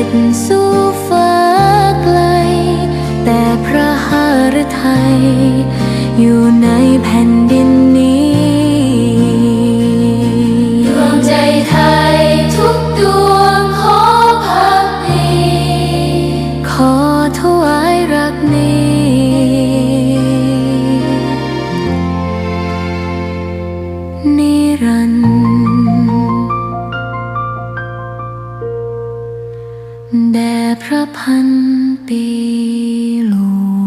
ด็จสู่ฟ้าไกลแต่พระหฤทัยอยู่ในแผ่นดินนี้ดวงใจไทยทุกดวงขอพักดีขอถวายรักนี้นิรันดร์แด่พระพันปีหลวง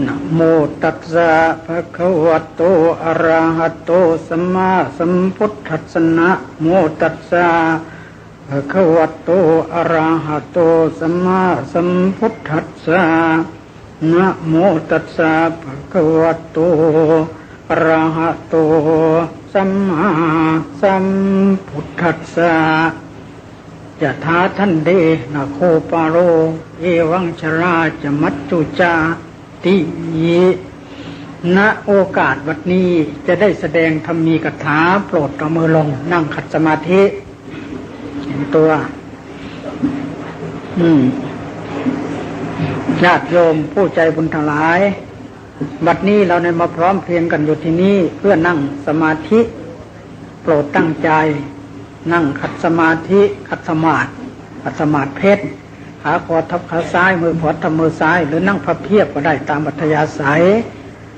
นะโมตัสสะภะคะวะโตอะระหะโตสัมมาสัมพุทธัสสะนะโมตัสสะภะคะวะโตอะระหะโตสัมมาสัมพุทธัสสะนะโมตัสสะภะคะวะโตอะระหะโตสัมมาสัมพุทธัสสะยะถาทันเดนะโคปาโรเอวังชราจะมัจจุจาติณโอกาสวันนี้จะได้แสดงธรรมีกถาโปรดเอามือลงนั่งขัดสมาธิเห็นตัวญาติโยมผู้ใจบุญทั้งหลายบัดนี้เราได้มาพร้อมเพรียงกันอยู่ที่นี่เพื่อนั่งสมาธิโปรดตั้งใจนั่งขัดสมาธิขัดสมาธิเพชรขาขวาทับขาซ้ายมือขวาทับมือซ้ายหรือนั่งพับเพียบก็ได้ตามอัธยาศัย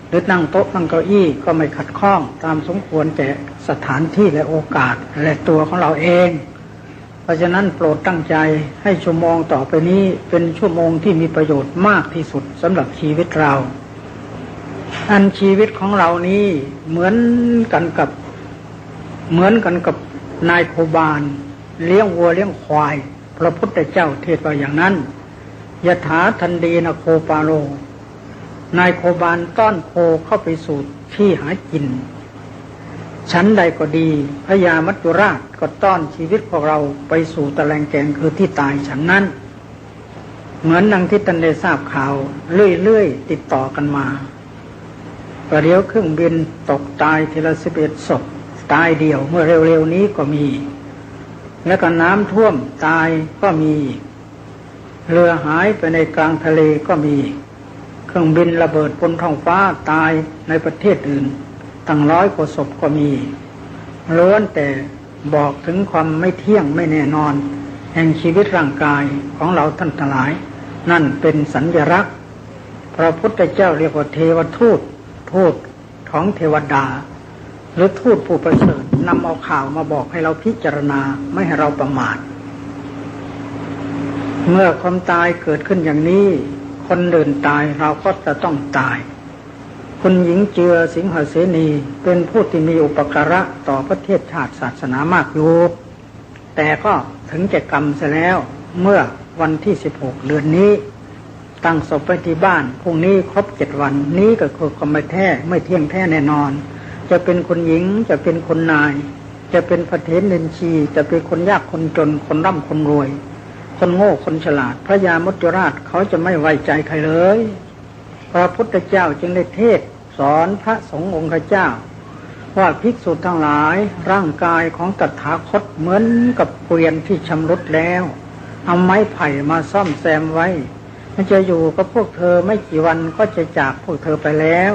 หรือนั่งโต๊ะนั่งเก้าอี้ก็ไม่ขัดข้องตามสมควรแก่สถานที่และโอกาสและตัวของเราเองเพราะฉะนั้นโปรดตั้งใจให้ชั่วโมงต่อไปนี้เป็นชั่วโมงที่มีประโยชน์มากที่สุดสำหรับชีวิตเราอันชีวิตของเรานี้เหมือนกันกับนายโคบาลเลี้ยงวัวเลี้ยงควายพระพุทธเจ้าเทศว่าอย่างนั้นยถาทันเดนะโคปาโลนายโคบาลต้อนโคเข้าไปสู่ที่หากินชั้นใดก็ดีพญามัจจุราชก็ต้อนชีวิตของเราไปสู่ตะแลงแกงคือที่ตายฉันนั้นเหมือนดังที่ท่านได้ทราบข่าวเรื่อยๆติดต่อกันมาประเดี๋ยวเครื่องบินตกตายทีละ11 ศพตายเดียวเมื่อเร็วๆนี้ก็มีแล้วก็น้ำท่วมตายก็มีเรือหายไปในกลางทะเลก็มีเครื่องบินระเบิดบนท้องฟ้าตายในประเทศอื่นตั้ง100 กว่าศพก็มีล้วนแต่บอกถึงความไม่เที่ยงไม่แน่นอนแห่งชีวิตร่างกายของเราท่านทั้งหลายนั่นเป็นสัญลักษณ์พระพุทธเจ้าเรียกว่าเทวทูตของเทวดาหรือทูตผู้ประเสริฐนำเอาข่าวมาบอกให้เราพิจารณาไม่ให้เราประมาทเมื่อความตายเกิดขึ้นอย่างนี้คนเดินตายเราก็จะต้องตายคุณหญิงเจือสิงหเสนีเป็นผู้ที่มีอุปการะต่อประเทศชาติศาสนามากอยู่แต่ก็ถึงแก่กรรมเสียแล้วเมื่อวันที่16 เดือนนี้ตั้งศพไว้ที่บ้านพรุ่งนี้ครบ7 วันนี้ก็คือความไม่เที่ยงแท้แน่นอนจะเป็นคนหญิงจะเป็นคนนายจะเป็นพระเถรเนนชีจะเป็นคนยากคนจนคนร่ำคนรวยคนโง่คนฉลาดพระยามัจจุราชเขาจะไม่ไว้ใจใครเลยพระพุทธเจ้าจึงได้เทศสอนพระสงฆ์องค์เจ้าว่าภิกษุทั้งหลายร่างกายของตถาคตเหมือนกับเกวียนที่ชำรุดแล้วเอาไม้ไผ่มาซ่อมแซมไว้มันจะอยู่กับพวกเธอไม่กี่วันก็จะจากพวกเธอไปแล้ว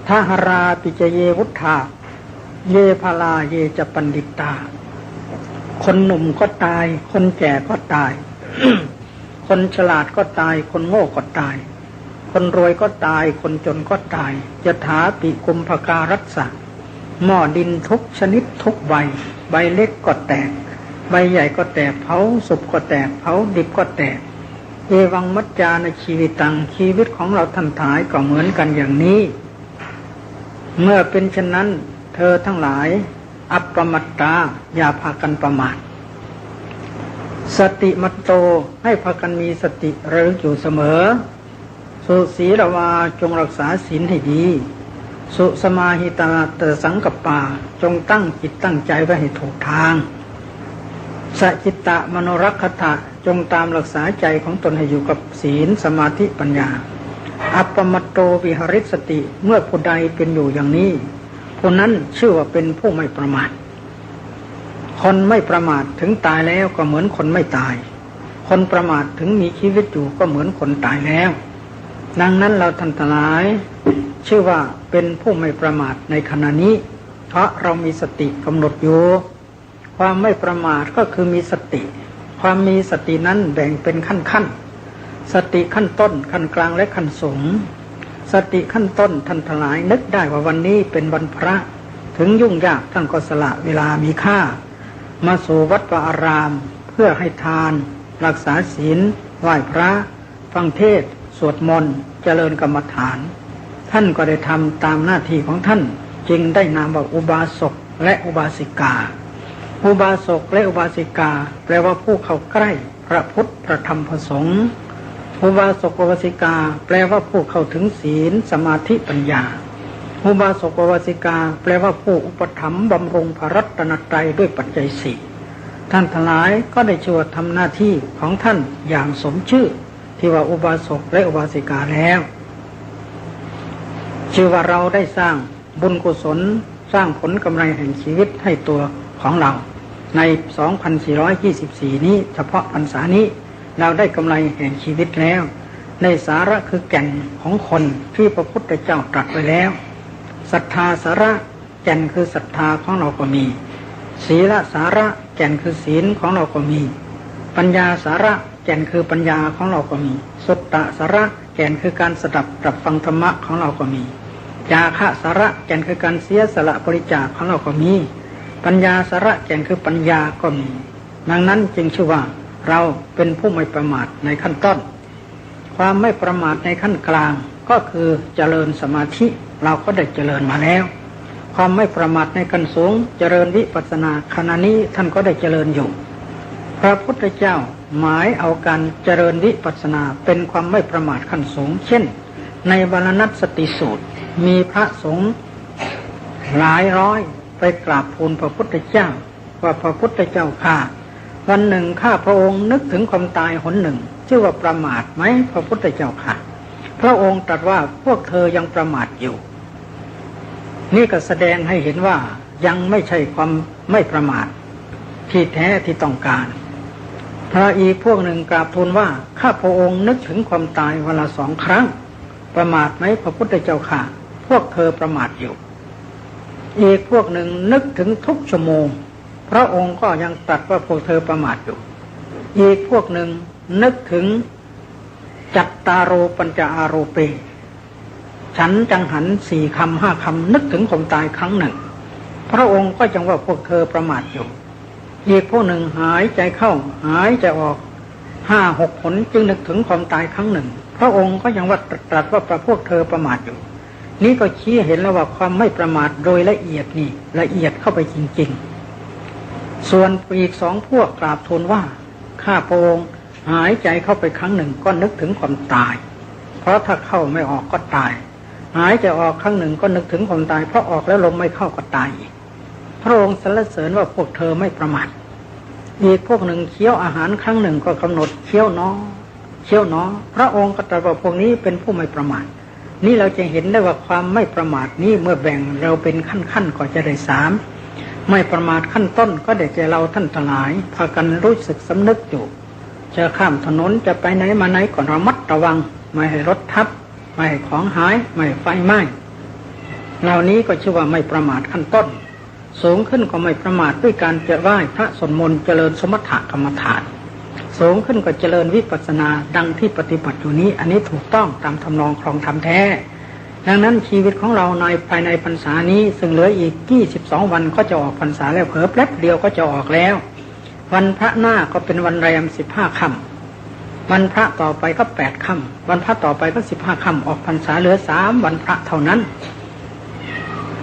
ทหราปิจเยวุฒาเยพาลาเยจะปันดิตาคนหนุ่มก็ตายคนแก่ก็ตาย คนฉลาดก็ตายคนโง่ก็ตายคนรวยก็ตายคนจนก็ตายยถาปิกุมภการัสสะหม้อดินทุกชนิดทุกใบเล็กก็แตกใบใหญ่ก็แตกเผาสุกก็แตกเผาดิบก็แตกเอวังมัจจาในชีวิตังชีวิตของเราท่านทายก็เหมือนกันอย่างนี้เมื่อเป็นเช่นนั้นเธอทั้งหลายอัปปมัตตาอย่าพากันประมาทสติมัตโตให้พากันมีสติระลึกอยู่เสมอสุศีลวาจงรักษาศีลให้ดีสุสมาหิตาตสังกัปปาจงตั้งจิตตั้งใจไว้ให้ถูกทางสัจจิตะมโนรักขตะจงตามรักษาใจของตนให้อยู่กับศีลสมาธิปัญญา อัปปมัตโตวิหริสติเมื่อผู้ใดเป็นอยู่อย่างนี้ผู้นั้นชื่อว่าเป็นผู้ไม่ประมาทคนไม่ประมาทถึงตายแล้วก็เหมือนคนไม่ตายคนประมาทถึงมีชีวิตอยู่ก็เหมือนคนตายแล้วดังนั้นเราท่านทั้งหลายชื่อว่าเป็นผู้ไม่ประมาทในขณะนี้เพราะเรามีสติกำหนดอยู่ความไม่ประมาทก็คือมีสติความมีสตินั้นแบ่งเป็นขั้นสติขั้นต้นขั้นกลางและขั้นสูงสติขั้นต้นท่านทั้งหลายนึกได้ว่าวันนี้เป็นวันพระถึงยุ่งยากท่านก็สละเวลามีค่ามาสู่วัดวาอารามเพื่อให้ทานรักษาศีลไหว้พระฟังเทศน์สวดมนต์เจริญกรรมฐานท่านก็ได้ทำตามหน้าที่ของท่านจึงได้นามว่าอุบาสกและอุบาสิกาอุบาสกและอุบาสิกาแปลว่าผู้เข้าใกล้พระพุทธพระธรรมพระสงฆ์อุบาสกอุบาสิกาแปลว่าผู้เข้าถึงศีลสมาธิปัญญาอุบาสกอุบาสิกาแปลว่าผู้อุปถัมภ์บำรุงพระรัตนตรัยด้วยปัจจัยสี่ท่านทั้งหลายก็ได้ช่วยทำหน้าที่ของท่านอย่างสมชื่อที่ว่าอุบาสกและอุบาสิกาแล้วชื่อว่าเราได้สร้างบุญกุศลสร้างผลกำไรแห่งชีวิตให้ตัวของเราใน 2424 นี้เฉพาะพรรษานี้เราได้กำไรแห่งชีวิตแล้วในสาระคือแก่นของคนที่พระพุทธเจ้าตรัสไว้แล้วศรัทธาสาระแก่นคือศรัทธาของเราก็มีศีลสาระแก่นคือศีลของเราก็มีปัญญาสาระแก่นคือปัญญาของเราก็มีสุตตะสาระแก่นคือการสดับตรับฟังธรรมะของเราก็มีจาคะสาระแก่นคือการเสียสละบริจาคของเราก็มีปัญญาสาระแก่นคือปัญญาก็มีดังนั้นจึงชื่อว่าเราเป็นผู้ไม่ประมาทในขั้นต้นความไม่ประมาทในขั้นกลางก็คือเจริญสมาธิเราก็ได้เจริญมาแล้วความไม่ประมาทในขั้นสูงเจริญวิปัสสนาขณะนี้ท่านก็ได้เจริญอยู่พระพุทธเจ้าหมายเอาการเจริญวิปัสสนาเป็นความไม่ประมาทขั้นสูงเช่นในวรณัสสติสูตรมีพระสงฆ์หลายร้อยไปกราบทูลพระพุทธเจ้าว่าพระพุทธเจ้าข้าวันหนึ่งข้าพระองค์นึกถึงความตายหนหนึ่งชื่อว่าประมาทไหมพระพุทธเจ้าค่ะพระองค์ตรัสว่าพวกเธอยังประมาทอยู่นี่ก็แสดงให้เห็นว่ายังไม่ใช่ความไม่ประมาทที่แท้ที่ต้องการพระอีกพวกหนึ่งกราบทูลว่าข้าพระองค์นึกถึงความตายวันละ2 ครั้งประมาทไหมพระพุทธเจ้าค่ะพวกเธอประมาทอยู่อีกพวกหนึ่งนึกถึงทุกชั่วโมงพระองค์ก็ยังตรัสว่าพวกเธอประมาทอยู่อีกพวกหนึ่งนึกถึงจัตตารโอปัญจอาโรเปฉันจังหัน4 คำ 5 คำนึกถึงความตายครั้งหนึ่งพระองค์ก็ยังว่าพวกเธอประมาทอยู่อีกพวกหนึ่งหายใจเข้าหายใจออก5-6 หนจึงนึกถึงความตายครั้งหนึ่งพระองค์ก็ยังว่าตรัสว่าพวกเธอประมาทอยู่นี่ก็ชี้เห็นแล้วว่าความไม่ประมาทโดยละเอียดนี่ละเอียดเข้าไปจริงๆส่วนอีก2 พวกกราบทูลว่าข้าพระองค์หายใจเข้าไปครั้งหนึ่งก็นึกถึงความตายเพราะถ้าเข้าไม่ออกก็ตายหายใจออกครั้งหนึ่งก็นึกถึงความตายเพราะออกแล้วลมไม่เข้าก็ตายอีกพระองค์สรรเสริญว่าพวกเธอไม่ประมาทอีกพวกหนึ่งเคี้ยวอาหารครั้งหนึ่งก็กำหนดเคี้ยวน้อพระองค์ก็ตรัสว่าพวกนี้เป็นผู้ไม่ประมาทนี่เราจะเห็นได้ว่าความไม่ประมาทนี้เมื่อแบ่งเราเป็นขั้นก็จะได้3ไม่ประมาทขั้นต้นก็ได้แก่เราท่านทั้งหลายพากันรู้สึกสำนึกอยู่จะข้ามถนนจะไปไหนมาไหนก็ระมัดระวังไม่ให้รถทับไม่ให้ของหายไม่ให้ไฟไหม้เหล่านี้ก็ชื่อว่าไม่ประมาทขั้นต้นสูงขึ้นก็ไม่ประมาทด้วยการจะไหว้พระสวดมนต์เจริญสมถกรรมฐานสูงขึ้นก็เจริญวิปัสสนาดังที่ปฏิบัติอยู่นี้อันนี้ถูกต้องตามทำนองครองธรรมแท้ดังนั้นชีวิตของเราในภายในพรรษานี้ซึ่งเหลืออีก22 วันก็จะออกพรรษาแล้วเผลอแป๊บเดียวก็จะออกแล้ววันพระหน้าก็เป็นวันแรม15 ค่ำวันพระต่อไปก็8 ค่ำวันพระต่อไปก็15 ค่ำออกพรรษาเหลือ3 วันพระเท่านั้น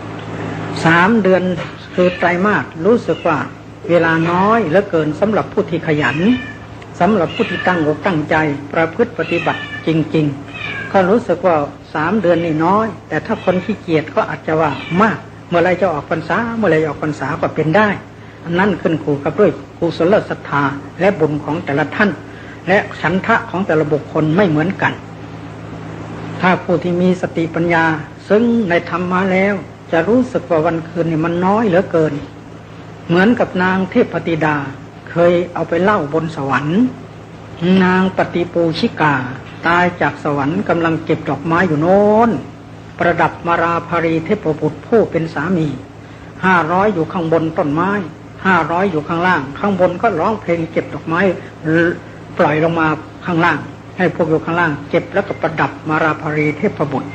3 เดือนคือไตรมาสรู้สึกว่าเวลาน้อยเหลือเกินสำหรับผู้ที่ขยันสำหรับผู้ที่ตั้งอกตั้งใจประพฤติปฏิบัติจริงๆก็รู้สึกว่า3 เดือนนี่น้อยแต่ถ้าคนขี้เกียจก็อาจจะว่ามากเมื่อไรจะออกพรรษาเมื่อไรออกพรรษาก็เป็นได้อันนั้นขึ้นคู่กับด้วยกุศลศรัทธาและบุญของแต่ละท่านและฉันทะของแต่ละบุคคลไม่เหมือนกัน ถ้าผู้ที่มีสติปัญญาซึ่งในธรรมมาแล้วจะรู้สึกว่าวันคืนนี่มันน้อยเหลือเกินเหมือนกับนางเทพธิดาเคยเอาไปเล่าบนสวรรค์นางปฏิปูชิกาตายจากสวรรค์กำลังเก็บดอกไม้อยู่โน้นประดับมาราภรีเทพบุตรผู้เป็นสามี500อยู่ข้างบนต้นไม้500อยู่ข้างล่างข้างบนก็ร้องเพลงเก็บดอกไม้ปล่อยลงมาข้างล่างให้พวกอยู่ข้างล่างเก็บแล้วก็ประดับมาราภรีเทพบุตร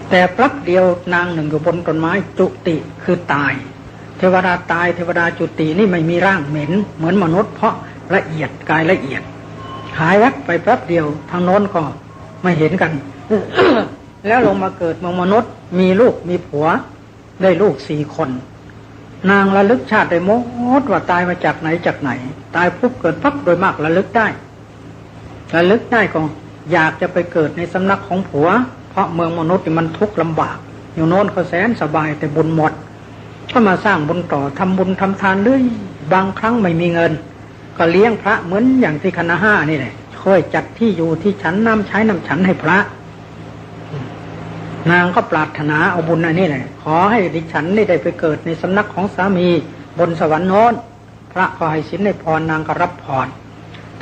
แต่แป๊บเดียวนางหนึ่งอยู่บนต้นไม้จุติคือตายเทวดาตายเทวดาจุตินี่ไม่มีร่างเหม็นเหมือนมนุษย์เพราะละเอียดกายละเอียดหายวับไปแป๊บเดียวทางโน้นก็ไม่เห็นกัน แล้วลงมาเกิดมนุษย์มีลูกมีผัวได้ลูก4 คนนางระลึกชาติได้หมดว่าตายมาจากไหนจากไหนตายปุ๊บเกิดปั๊บโดยมากระลึกได้ก็อยากจะไปเกิดในสำนักของผัวเพราะเมืองมนุษย์มันทุกข์ลำบากอยู่โน้นเขาแสนสบายแต่บุญหมดก็มาสร้างบุญต่อทำบุญทำทานด้วยบางครั้งไม่มีเงินก็เลี้ยงพระเหมือนอย่างที่คณะ5นี่แหละช่วยจัดที่อยู่ที่ฉันน้ำใช้น้ำฉันให้พระนางก็ปรารถนาเอาบุญอันนี้แหละขอให้ดิฉันได้ไปเกิดในสำนักของสามีบนสวรรค์โน้นพระก็ให้สินให้พรนางก็รับพร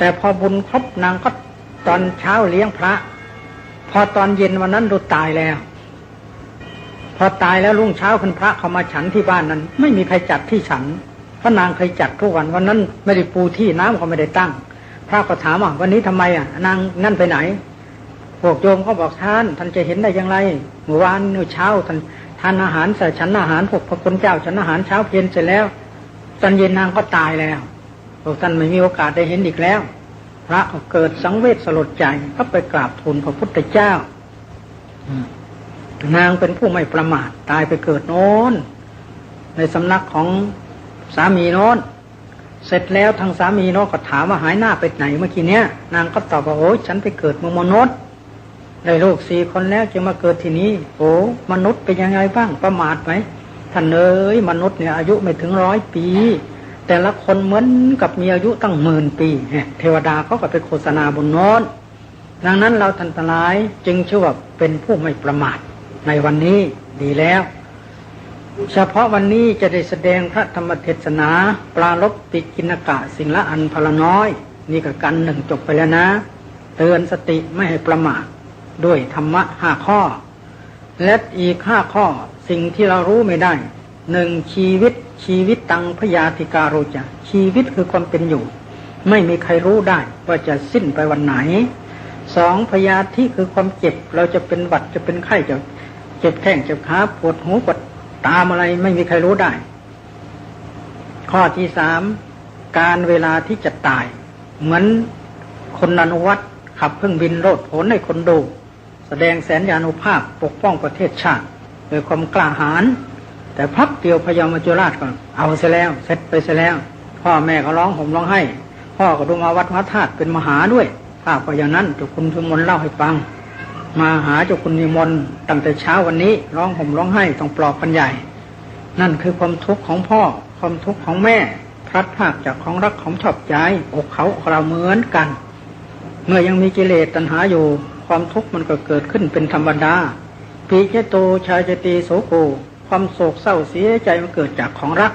แต่พอบุญครบนางก็ตอนเช้าเลี้ยงพระพอตอนเย็นวันนั้นดูตายแล้วพอตายแล้วรุ่งเช้าคุณพระเขามาฉันที่บ้านนั้นไม่มีใครจัดที่ฉันเพราะนางเคยจัดทุกวันวันนั้นไม่ได้ปูที่น้ำก็ไม่ได้ตั้งพระก็ถามว่าวันนี้ทำไมนางนั่นไปไหนพวกโยมก็บอกท่านจะเห็นได้อย่างไรเมื่อวานเช้าท่านทานอาหารใส่ฉันอาหารพวกพระคุณเจ้าฉันอาหารเช้าเย็นเสร็จแล้วตอนเย็นนางก็ตายแล้วพวกท่านไม่มีโอกาสได้เห็นอีกแล้วพระก็เกิดสังเวชสลดใจก็ไปกราบทูลพระพุทธเจ้านางเป็นผู้ไม่ประมาทตายไปเกิดโน้นในสำนักของสามีโน้นเสร็จแล้วทางสามีโน้นก็ถามว่าหายหน้าไปไหนเมื่อกี้เนี้ยนางก็ตอบว่าโอ้ฉันไปเกิดเมืองมนุษย์ได้ลูก4 คนแล้วจะมาเกิดที่นี้โอ้มนุษย์เป็นยังไงบ้างประมาทไหมท่านเอ๋ยมนุษย์เนี่ยอายุไม่ถึง100 ปีแต่ละคนเหมือนกับมีอายุตั้ง10,000 ปีเทวดาเขาก็ไปโฆษณาบนโน้นดังนั้นเราท่านทั้งหลายจึงชื่อว่าเป็นผู้ไม่ประมาทในวันนี้ดีแล้วเฉพาะวันนี้จะได้แสดงพระธรรมเทศนาปรารภติกิณกะสิ่งละอันพละน้อยนี่ก็กัน1จบไปแล้วนะเตือนสติไม่ให้ประมาทด้วยธรรมะ5 ข้อและอีก5 ข้อสิ่งที่เรารู้ไม่ได้1ชีวิตตังพยาธิการโรจาชีวิตคือความเป็นอยู่ไม่มีใครรู้ได้ว่าจะสิ้นไปวันไหน2พยาธิคือความเจ็บเราจะเป็นหวัดจะเป็นไข้จะเจ็บแข้งเจ็บขาปวดหูปวดตามอะไรไม่มีใครรู้ได้ข้อที่3การเวลาที่จะตายเหมือนคนอนุวัตขับเครื่องบินโลดโผนให้คนดูแสดงแสนยานุภาพปกป้องประเทศชาติด้วยความกล้าหาญแต่พักเดียวพญามัจจุราชก็เอาเสียแล้วเสร็จไปเสียแล้วพ่อแม่ก็ร้องห่มร้องไห้พ่อก็ดูมาวัดพระธาตุเป็นมหาด้วยถ้าก็อย่างนั้นเจ้าคุณชุมนเล่าให้ฟังมาหาเจ้าคุณนิมนต์ตั้งแต่เช้าวันนี้ร้องห่มร้องไห้ต้องปลอบกันใหญ่นั่นคือความทุกข์ของพ่อความทุกข์ของแม่พลัดพรากจากของรักของชอบใจอกเขาเราเหมือนกันเมื่อยังมีกิเลสตัณหาอยู่ความทุกข์มันก็เกิดขึ้นเป็นธรรมดาปีเจโตชายจตีโสโกความโศกเศร้าเสียใจมันเกิดจากของรัก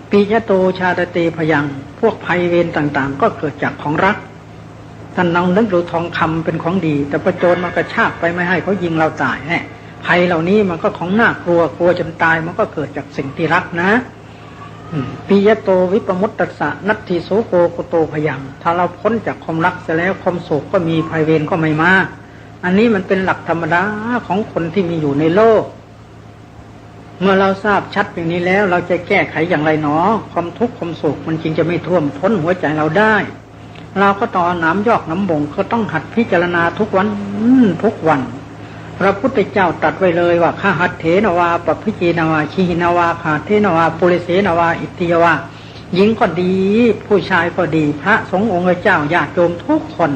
ปีเจโตชาตตีพยังพวกภัยเวรต่างๆก็เกิดจากของรักท่านลองนึกดูทองคำเป็นของดีแต่ประโจรมันกระชากไปไม่ให้เขายิงเราตายเนี่ยภัยเหล่านี้มันก็ของน่ากลัวจนตายมันก็เกิดจากสิ่งที่รักนะปิยโตวิปมุตตัสสะนัตถิโสโกกุโตพยังถ้าเราพ้นจากความรักเสียแล้วความโศกก็มีภัยเวรก็ไม่มาอันนี้มันเป็นหลักธรรมดาของคนที่มีอยู่ในโลกเมื่อเราทราบชัดอย่างนี้แล้วเราจะแก้ไขอย่างไรหนอความทุกข์ความโศกมันจริงจะไม่ท่วมท้นหัวใจเราได้เราก็ต่อน้ำยอกน้ำบ่งก็ต้องหัดพิจารณาทุกวันพระพุทธเจ้าตรัสไว้เลยว่าข้าหัตเถนวาปพิจีนวาชีหินวาขาเทนวาปุริเสนวาอิติยวาหญิงก็ดีผู้ชายก็ดีพระสงฆ์องค์เจ้าญาติโยมทุกคน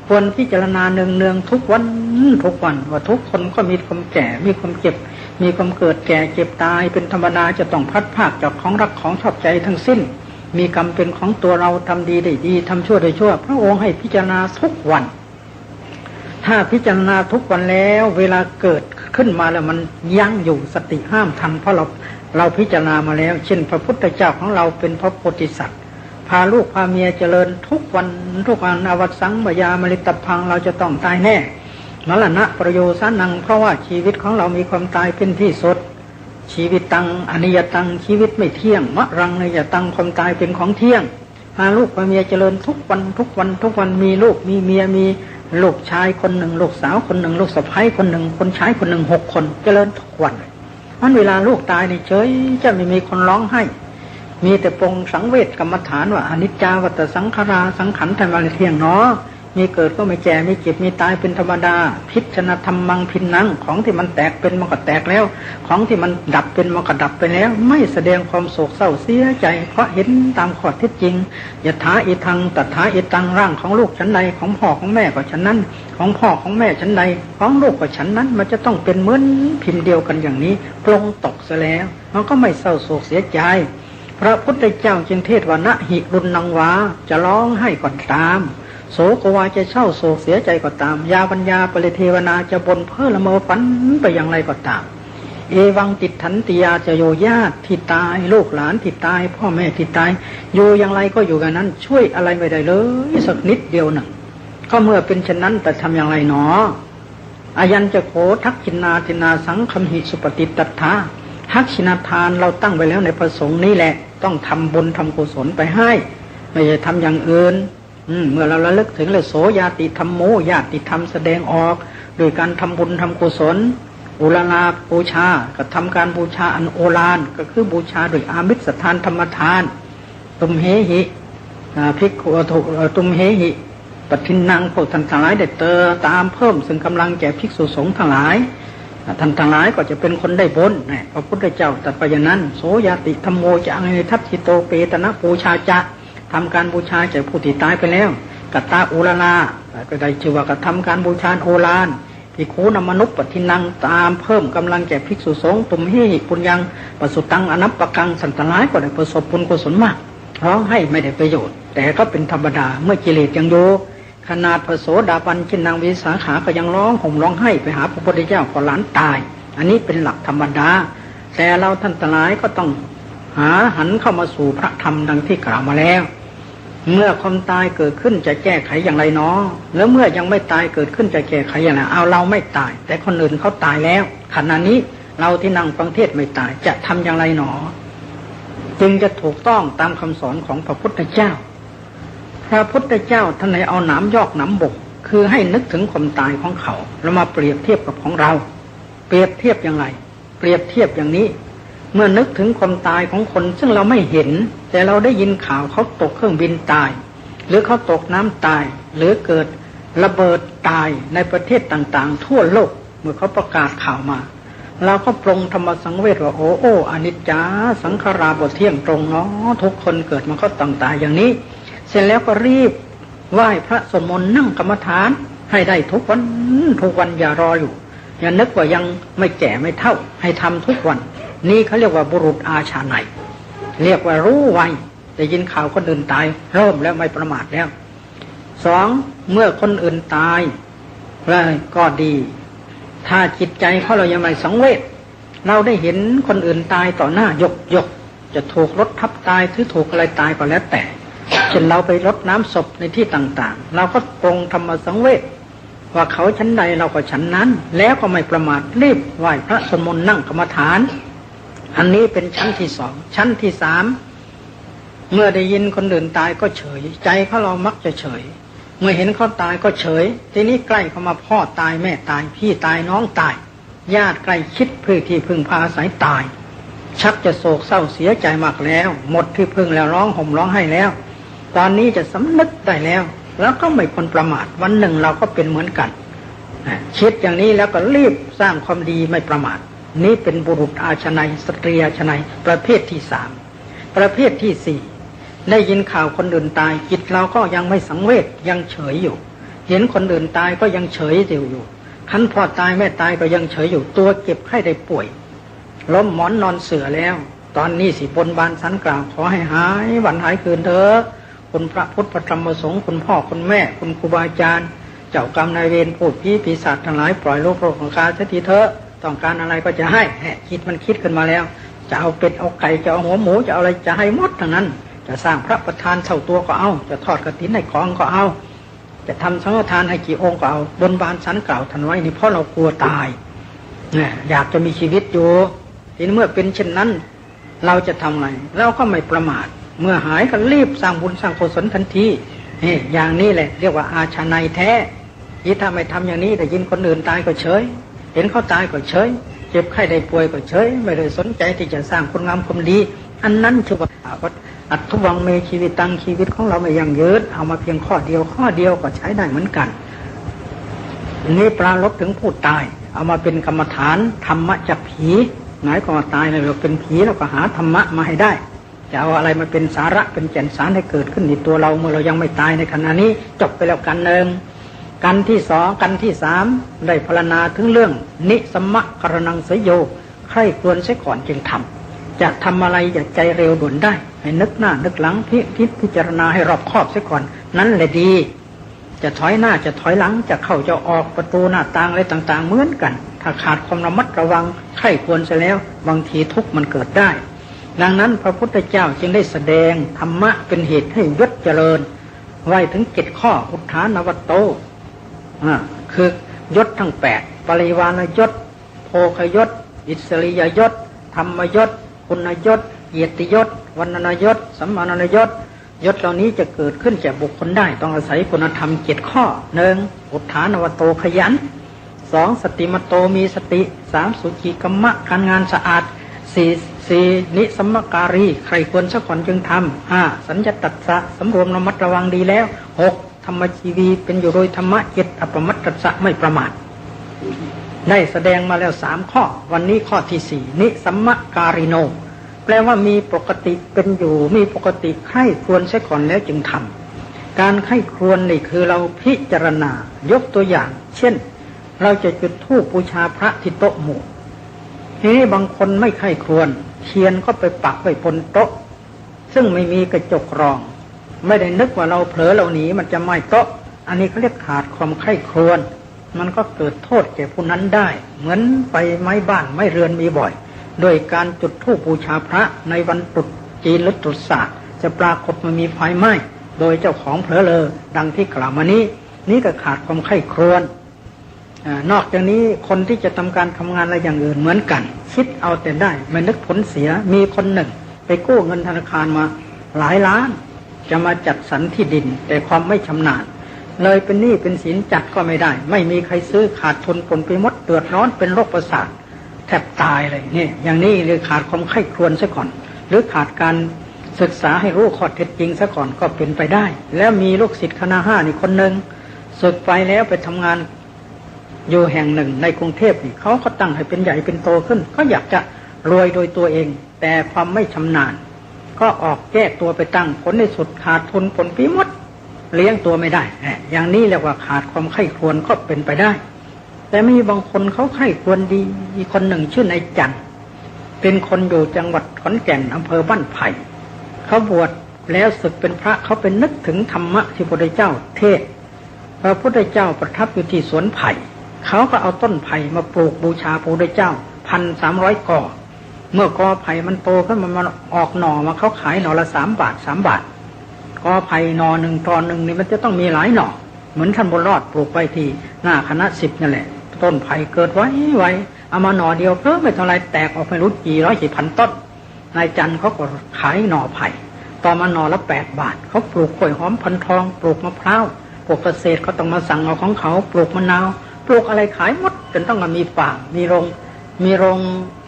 ควรพิจารณาเนืองๆทุกวันว่าทุกคนก็มีความแก่มีความเจ็บมีความเกิดแก่เจ็บตายเป็นธรรมดาจะต้องพลัดพรากจากของรักของชอบใจทั้งสิ้นมีกรรมเป็นของตัวเราทำดีได้ดีทำชั่วได้ชั่วพระองค์ให้พิจารณาทุกวัน ถ้าพิจารณาทุกวันแล้วเวลาเกิดขึ้นมาแล้วมันยั้งอยู่สติห้ามทันเพราะเราพิจารณามาแล้วเช่นพระพุทธเจ้าของเราเป็นพระโพธิสัตว์พาลูกพาเมียเจริญทุกวันอวัตสังบยามฤตพังเราจะต้องตายแน่มรณะประโยชน์นังเพราะว่าชีวิตของเรามีความตายเป็นที่สุดชีวิตตังอนิยตังชีวิตไม่เที่ยงมะรังนิยตังความตายเป็นของเที่ยงพาลูกพาเมียเจริญทุกวันมีลูกมีเมียมีลูกชายคนหนึ่งลูกสาวคนหนึ่งลูกสะใภ้คนหนึ่งคนใช้คนหนึ่ง6 คนเจริญทุกวันมันเวลาลูกตายนี่เฉยจะไม่มีคนร้องไห้มีแต่ปรงสังเวชกรรมฐานว่าอนิจจาวัฏสังขาราสังขารธรรมะเที่ยงเนาะมีเกิดก็ไม่แก่มีเจ็บมีตายเป็นธรรมดาพิจารณาธรรมังพินนังของที่มันแตกเป็นมันก็แตกแล้วของที่มันดับเป็นมันก็ดับไปแล้วไม่แสดงความโศกเศร้าเสียใจเพราะเห็นตามข้อเท็จจริงยถาอิทังตถาอิตังร่างของลูกฉันใดของพ่อของแม่ก็ฉันนั้นของพ่อของแม่ฉันใดของลูกก็ฉันนั้นมันจะต้องเป็นเหมือนพิมพ์เดียวกันอย่างนี้ปลงตกซะแล้วมันก็ไม่เศร้าโศกเสียใจพระพุทธเจ้าจึงเทศว่านะหิรุนังวาจะร้องให้ก่อนตามโสกวาจะเศร้าโศกเสียใจก็ตามยาปัญญาปริเทวนาจะบนเพ้อละเมอฝันไปอย่างไรก็ตามเอวังติดถันติยาจะโยญาติที่ตายลูกหลานที่ตายพ่อแม่ที่ตายอยู่อย่างไรก็อยู่กันนั้นช่วยอะไรไม่ได้เลยสักนิดเดียวหนึ่งก็เมื่อเป็นเช่นนั้นแต่ทำอย่างไรหนออายัญจะโขทักขินาทินาสังคัมหิสุปฏิตัตถาทักขินาทานเราตั้งไว้แล้วในประสงค์นี้แหละต้องทำบุญทำกุศลไปให้ไม่ใช่ทำอย่างอื่นเมื่อเราระลึกถึงเลยโสญาติธรรมโมญาติธรรมแสดงออกโดยการทำบุญทำกุศลอุลานาบูชาก็ทำการบูชาอันโอฬารก็คือบูชาโดยอามิสทานธรรมทานตุมเหหิภิกขุตุมเหหิปทินนางพวกท่านทั้งหลายได้เติมตามเพิ่มซึ่งกำลังแก่ภิกษุสงฆ์ทั้งหลายท่านทั้งหลายก็จะเป็นคนได้บุญพระพุทธเจ้าตรัสไปอย่างนั้นโสญาติธรรมโมจะอังนิทัพสิโตเปตนะบูชาจะทำการบูชาแก่ผู้ที่ตายไปแล้วกัตตาอุลานาก็ได้ชื่อว่ากระทำการบูชาโอฬารภิกขุนมนุปปทินังตามเพิ่มกำลังแก่ภิกษุสงฆ์ตุมหิปุญญังปสุตังอนัปปกังสันตร้ายก็ได้ประสบบุญกุศลมากร้องให้ไม่ได้ประโยชน์แต่ก็เป็นธรรมดาเมื่อกิเลสยังอยู่ขนาดพระโสดาบันเช่นนางวิสาขาก็ยังร้องห่มร้องไห้ไปหาพระพุทธเจ้าก็หลานตายอันนี้เป็นหลักธรรมดาแต่เราท่านทั้งหลายก็ต้องหันเข้ามาสู่พระธรรมดังที่กล่าวมาแล้วเมื่อความตายเกิดขึ้นจะแก้ไขอย่างไรเนาะแล้วเมื่อยังไม่ตายเกิดขึ้นจะแก้ไขอย่างไรเอาเราไม่ตายแต่คนอื่นเขาตายแล้วขณะนี้เราที่นั่งฟังเทศไม่ตายจะทำอย่างไรเนาะจึงจะถูกต้องตามคำสอนของพระพุทธเจ้าพระพุทธเจ้าท่านให้เอาหนามยอกหนามบกคือให้นึกถึงความตายของเขาแล้วมาเปรียบเทียบกับของเราเปรียบเทียบอย่างไรเปรียบเทียบอย่างนี้เมื่อนึกถึงความตายของคนซึ่งเราไม่เห็นแต่เราได้ยินข่าวเขาตกเครื่องบินตายหรือเขาตกน้ำตายหรือเกิดระเบิดตายในประเทศต่างๆทั่วโลกเมื่อเขาประกาศข่าวมาเราก็ปรงธรรมสังเวชว่าโอ้อนิจจาสังขาราบ่เที่ยงตรงเนาะทุกคนเกิดมาก็ต้องตายอย่างนี้เสร็จแล้วก็รีบไหว้พระสวดมนต์นั่งกรรมฐานให้ได้ทุกวันอย่ารออยู่อย่านึกว่ายังไม่แก่ไม่เฒ่าให้ทำทุกวันนี่เขาเรียกว่าบุรุษอาชาไนเรียกว่ารู้ไวได้ยินข่าวคนอื่นตายเริ่มแล้วไม่ประมาทแล้ว2เมื่อคนอื่นตายก็ดีถ้าจิตใจเขาเรายังไม่สังเวชเราได้เห็นคนอื่นตายต่อหน้ายกจะถูกรถทับตายหรือถูกอะไรตายก็แล้วแต่เช่นเราไปรดน้ำศพในที่ต่างๆเราก็ปรงธรรมสังเวชว่าเขาชั้นใดเราก็ชั้นนั้นแล้วก็ไม่ประมาทรีบไหว้พระสวดมนต์นั่งกรรมฐานอันนี้เป็นชั้นที่2ชั้นที่3เมื่อได้ยินคนอื่นตายก็เฉยใจเขาเรามักจะเฉยเมื่อเห็นเขาตายก็เฉยทีนี้ใกล้เข้ามาพ่อตายแม่ตายพี่ตายน้องตายญาติใกล้ชิดเพื่อที่พึ่งพาอาศัยตายชักจะโศกเศร้าเสียใจมากแล้วหมดที่พึ่งแล้วร้องห่มร้องไห้แล้วตอนนี้จะสำนึกได้แล้วก็ไม่ควรประมาทวันหนึ่งเราก็เป็นเหมือนกันคิดอย่างนี้แล้วก็รีบสร้างความดีไม่ประมาทนี่เป็นบุรุษอาชนัยสตรีอาชนัยประเภทที่3ประเภทที่4ได้ยินข่าวคนอื่นตายจิตเราก็ยังไม่สังเวชยังเฉยอยู่เห็นคนอื่นตายก็ยังเฉยอยู่คันพ่อตายแม่ตายก็ยังเฉยอยู่ตัวเก็บไข้ได้ป่วยล้มหมอนนอนเสื่อแล้วตอนนี้สิบนบานสันกล่าวขอให้หายวันหายคืนเถอะคุณพระพุทธพระธรรมพระสงฆ์คุณพ่อคุณแม่คุณครูบาอาจารย์ เจ้ากรรมนายเวรพูดผีปีศาจทั้งหลายปล่อยโลกโลกของข้าสักทีเถอะต้องการอะไรก็จะให้คิดมันคิดขึ้นมาแล้วจะเอาเป็ดเอาไก่จะเอาหัวหมูจะเอาอะไรจะให้หมดทั้งนั้นจะสร้างพระประธานเช่าตัวก็เอาจะทอดกฐินให้ของก็เอาจะทำสังฆทานให้กี่องค์ก็เอาบนบานสันกล่าวทันไว้นี่เพราะเรากลัวตายเนี่ยอยากจะมีชีวิตอยู่ทีนี้เมื่อเป็นเช่นนั้นเราจะทำอะไรเราก็ไม่ประมาทเมื่อหายก็รีบสร้างบุญสร้างกุศลทันทีนี่อย่างนี้แหละเรียกว่าอาชาในแท้ที่ถ้าไม่ทำอย่างนี้ได้ยินคนอื่นตายก็เฉยเห็นเขาตายก็เฉยเจ็บไข้ได้ป่วยก็เฉยไม่ได้สนใจที่จะสร้างคุณงามความดีอันนั้นชื่อว่าอัตถวังเมชีวิตตังชีวิตของเราไม่ยั่งยืนเอามาเพียงข้อเดียวก็ใช้ได้เหมือนกันนี่ปรารภถึงผู้ตายเอามาเป็นกรรมฐานธรรมะจากผีหมายความว่าตายแล้วเราเป็นผีเราก็หาธรรมะมาให้ได้จะเอาอะไรมาเป็นสาระเป็นแก่นสารให้เกิดขึ้นในตัวเราเมื่อเรายังไม่ตายในขณะนี้จบไปแล้วกันหนึ่งกันที่สองกันที่สามได้พรรณนาถึงเรื่องนิสัมมะกรณังสยโยใคร่ควรเสียก่อนจึงทำจะทำอะไรอย่าใจเร็วด่วนได้ให้นึกหน้านึกหลังพิจารณาให้รอบคอบเสียก่อนนั้นแหละดีจะถอยหน้าจะถอยหลังจะเข้าจะออกประตูหน้าต่างอะไรต่างๆเหมือนกันถ้าขาดความระมัดระวังใคร่ควรเสียแล้วบางทีทุกข์มันเกิดได้ดังนั้นพระพุทธเจ้าจึงได้แสดงธรรมะเป็นเหตุให้ยศเจริญไว้ถึง7ข้ออุทธานวัตโตคือยศทั้ง8ปริวานยศโภคยศอิสริยยศธรรมยศคุณยศเกียรติยศวรรณยศสัมมานยศยศเหล่านี้จะเกิดขึ้นแก่บุคคลได้ต้องอาศัยคุณธรรม7ข้อ1อุทธานวัตโตขยัน2สติมโตมีสติ3สุจิกัมมะการงานสะอาด4นิสัมมการีใครควรสักคนจึงทำ5สัญญตัสสะสำรวมระมัดระวังดีแล้ว6ธรรมชีวีเป็นอยู่โดยธรรมะ7อปมัตตัสสะไม่ประมาทได้แสดงมาแล้ว3ข้อวันนี้ข้อที่4นิสัมมการิโนแปลว่ามีปกติเป็นอยู่มีปกติใคร่ควรเสียก่อนแล้วจึงทำการใคร่ครวญนี่คือเราพิจารณายกตัวอย่างเช่นเราจะจุดธูปบูชาพระที่โต๊ะหมู่ทีนี้บางคนไม่ใคร่ครวญเทียนก็ไปปักไว้บนโต๊ะซึ่งไม่มีกระจกรองไม่ได้นึกว่าเราเผลอเราหนีมันจะไหม้โต๊ะอันนี้เขาเรียกขาดความใคร่ครวญมันก็เกิดโทษแก่ผู้นั้นได้เหมือนไปไม้บ้านไม้เรือนมีบ่อยโดยการจุดธูปบูชาพระในวันตรุษจีนหรือตรุษศาสตร์จะปรากฏมันมีไฟไหม้โดยเจ้าของเผลอเลอดังที่กล่าวมานี้นี่ก็ขาดความใคร่ครวญนอกจากนี้คนที่จะทำการทำงานอะไรอย่างอื่นเหมือนกันคิดเอาแต่ได้ไม่นึกผลเสียมีคนหนึ่งไปกู้เงินธนาคารมาหลายล้านจะมาจัดสรรที่ดินแต่ความไม่ชำนาญเลยเป็นหนี้เป็นสินจัดก็ไม่ได้ไม่มีใครซื้อขาดทุนปนไปหมดเดือดร้อนเป็นโรคประสาทแทบตายเลยนี่อย่างนี้เลยขาดความใคร่ครวญซะก่อนหรือขาดการศึกษาให้รู้ข้อเท็จจริงซะก่อนก็เป็นไปได้แล้วมีลูกศิษย์คณะ5นี่คนหนึ่งศึกไปแล้วไปทำงานอยู่แห่งหนึ่งในกรุงเทพนี่เขาก็ตั้งให้เป็นใหญ่เป็นโตขึ้นก็อยากจะรวยโดยตัวเองแต่ความไม่ชำนาญก็ออกแยกตัวไปตั้งผลในสุดขาดทุนผลปีหมดเลี้ยงตัวไม่ได้อย่างนี้เรียกว่าขาดความใคร่ครวญก็เป็นไปได้แต่มีบางคนเขาใคร่ครวญดีอีกคนหนึ่งชื่อนายจันทร์เป็นคนอยู่จังหวัดขอนแก่นอำเภอบ้านไผ่เขาบวชแล้วศึกเป็นพระเขาเป็นนึกถึงธรรมะที่พระพุทธเจ้าเทศพระพุทธเจ้าประทับอยู่ที่สวนไผ่เขาก็เอาต้นไผ่มาปลูกบูชาพระพุทธเจ้า 1,300 กอเมื่อกอไผ่มันโตขึ้นมันออกหน่อมาเขาขายหน่อละ3 บาทกอไผ่หน่อหนึ่งตอนหนึ่งนี่มันจะต้องมีหลายหน่อเหมือนท่านบุญรอดปลูกไปที่หน้าคณะ10นั่นแหละต้นไผ่เกิดไว้เอามาหน่อเดียวเพิ่มไม่เท่าไรแตกออกไปรู้กี่ร้อยกี่พันต้นนายจันทร์เขาก็ขายหน่อไผ่ต่อมาหน่อละ8 บาทเขาปลูกกล้วยหอมพันทองปลูกมะพร้าวพวกเกษตรเขาต้องมาสั่งเอาของเขาปลูกมะนาวปลูกอะไรขายหมดจนต้องมีฟาร์มมีโรง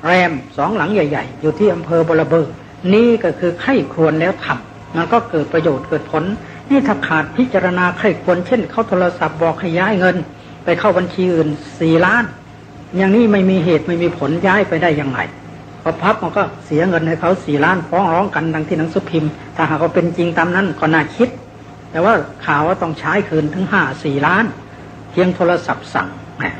แรม2 หลังใหญ่ๆอยู่ที่อำเภอบลเบิกนี่ก็คือไข้ครวญแล้วทำมันก็เกิดประโยชน์เกิดผลนี่ถ้าขาดพิจารณาไข้ครวญเช่นเขาโทรศัพท์บอกให้ย้ายเงินไปเข้าบัญชีอื่น4 ล้านอย่างนี้ไม่มีเหตุไม่มีผลย้ายไปได้ยังไงพอพับมันก็เสียเงินให้เขา4 ล้านฟ้องร้องกันดังที่หนังสือพิมพ์ถ้าหากว่าเป็นจริงตามนั้นก็น่าคิดแต่ว่าข่าวว่าต้องใช้คืนถึง4 ล้านเพียงโทรศัพท์สั่ง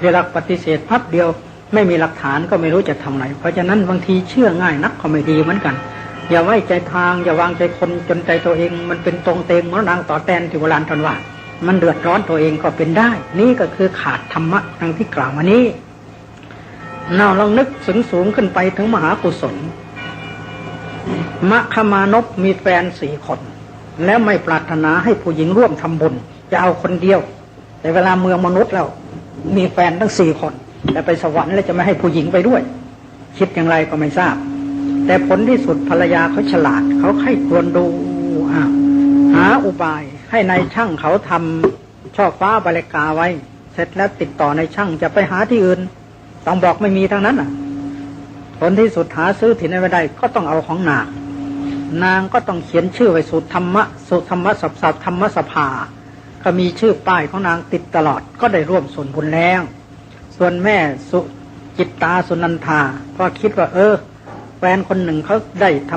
เวลาปฏิเสธพับเดียวไม่มีหลักฐานก็ไม่รู้จะทำไงเพราะฉะนั้นบางทีเชื่อง่ายนักก็ไม่ดีเหมือนกันอย่าไว้ใจทางอย่าวางใจคนจนใจตัวเองมันเป็นตรงเตงเหมือนนางต่อแตนที่โบราณท่านว่า มันเดือดร้อนตัวเองก็เป็นได้นี่ก็คือขาดธรรมะดังที่กล่าวมานี้เราลองนึกสูงขึ้นไปถึงมหากุศลมคมานพมีแฟน4 คนแล้วไม่ปรารถนาให้ผู้หญิงร่วมทำบุญจะเอาคนเดียวแต่เวลาเมืองมนุษย์แล้วมีแฟนทั้ง4 คนแต่ไปสวรรค์แล้วจะไม่ให้ผู้หญิงไปด้วยคิดอย่างไรก็ไม่ทราบแต่ผลที่สุดภรรยาเขาฉลาดเขาใคร่ครวญดูหาอุบายให้นายช่างเขาทำช่อฟ้าบริกาไว้เสร็จแล้วติดต่อนายช่างจะไปหาที่อื่นต้องบอกไม่มีทั้งนั้นผลที่สุดหาซื้อที่ไหนไม่ได้ก็ต้องเอาของนางก็ต้องเขียนชื่อไว้สุธรรมสัพธรรมสภาก็มีชื่อป้ายของนางติดตลอดก็ได้ร่วมส่วนบุญแล้วส่วนแม่สุจิตตาสุนันทาก็คิดว่าแฟนคนหนึ่งเขาได้ธ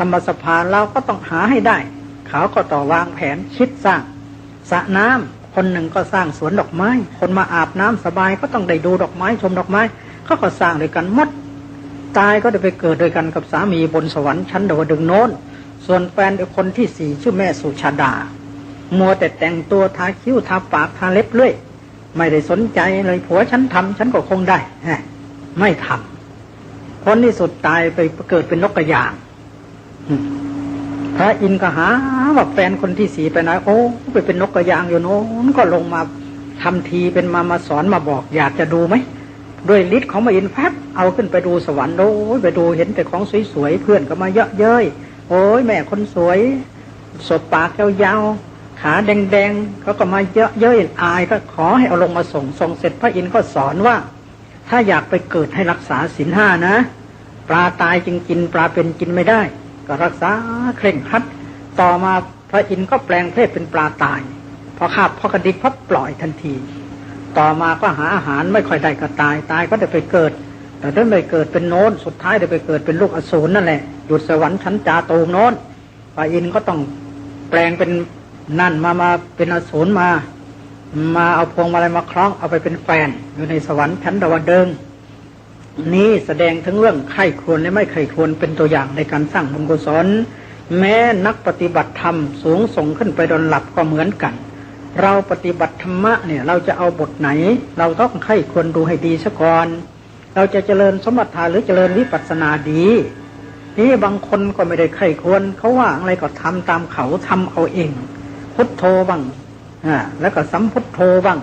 รรมสภาเราก็ต้องหาให้ได้เขาก็ต่อวางแผนคิดสร้างสระน้ำคนหนึ่งก็สร้างสวนดอกไม้คนมาอาบน้ำสบายก็ต้องได้ดูดอกไม้ชมดอกไม้เขาก็สร้างด้วยกันหมดตายก็ได้ไปเกิดด้วยกันกับสามีบนสวรรค์ชั้นดาวดึงโน้นส่วนแฟนอีกคนที่4ชื่อแม่สุชาดามัวแต่แต่งตัวทาคิ้วทาปากทาเล็บเรื่อยไม่ได้สนใจเลยผัวฉันทำฉันก็คงได้ไม่ทำคนที่สุดตายไปเกิดเป็นนกกระยางพระอินทร์ก็หาว่าแฟนคนที่4ไปไหนไปเป็นนกกระยางอยู่โน้นก็ลงมาทำทีเป็นมาสอนมาบอกอยากจะดูไหมด้วยฤทธิ์ของพระอินทร์แป๊บเอาขึ้นไปดูสวรรค์ไปดูเห็นแต่ของสวยๆเพื่อนก็มาเยอะเย้ยแม่คนสวยสบปากยาวๆขาแดงๆเขาก็มาเยอะเย้ยอายก็ขอให้เอาลงมาส่งเสร็จพระอินทร์ก็สอนว่าถ้าอยากไปเกิดให้รักษาศีล 5นะปลาตายจึงกินปลาเป็นกินไม่ได้ก็รักษาเคร่งครัดต่อมาพระอินทร์ก็แปลงเพศเป็นปลาตายพอคาบพอกระดิกพับปล่อยทันทีต่อมาก็หาอาหารไม่ค่อยได้ก็ตายก็ได้ไปเกิดแต่ได้ไปเกิดเป็นโน้นสุดท้ายได้ไปเกิดเป็นลูกอสูรนั่นแหละหยุดสวรรค์ชั้นจาตูมโน้นพระอินทร์ก็ต้องแปลงเป็นนั่นมาเป็นอสูรมาเอาพวงมาลัยมาคล้องเอาไปเป็นแฟนอยู่ในสวรรค์ชั้นดาวดึงส์นี้แสดงถึงเรื่องใคร่ครวญและไม่ใคร่ครวญเป็นตัวอย่างในการสร้างบุญกุศลแม้นักปฏิบัติธรรมสูงส่งขึ้นไปดนหลับก็เหมือนกันเราปฏิบัติธรรมะเนี่ยเราจะเอาบทไหนเราต้องใคร่ครวญดูให้ดีซะก่อนเราจะเจริญสมถะหรือเจริญวิปัสสนาดีนี่บางคนก็ไม่ได้ใคร่ครวญเขาว่าอะไรก็ทำตามเขาทำเอาเองพุทโธบ้างแล้วก็สัมพุทโธบ้าง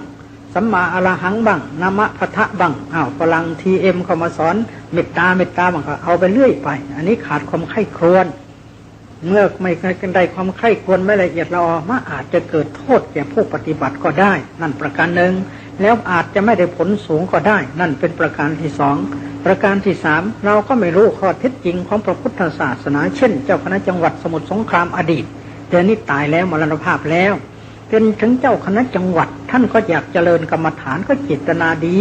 สัมมาอรหังบ้างนามะพะทะบ้างฝรั่งTMเข้ามาสอนเมตตาบ้างก็เอาไปเรื่อยไปอันนี้ขาดความใคร่ครวญเมื่อไม่ได้ความใคร่ครวญไม่ละเอียดละออมันอาจจะเกิดโทษแก่ผู้ปฏิบัติก็ได้นั่นประการหนึ่งแล้วอาจจะไม่ได้ผลสูงก็ได้นั่นเป็นประการที่2ประการที่3เราก็ไม่รู้ข้อเท็จจริงของพระพุทธศาสนาเช่นเจ้าคณะจังหวัดสมุทรสงครามอดีตเดี๋ยวนี้ตายแล้วมรณภาพแล้วเป็นถึงเจ้าคณะจังหวัดท่านก็อยากเจริญกรรมฐานก็เจตนาดี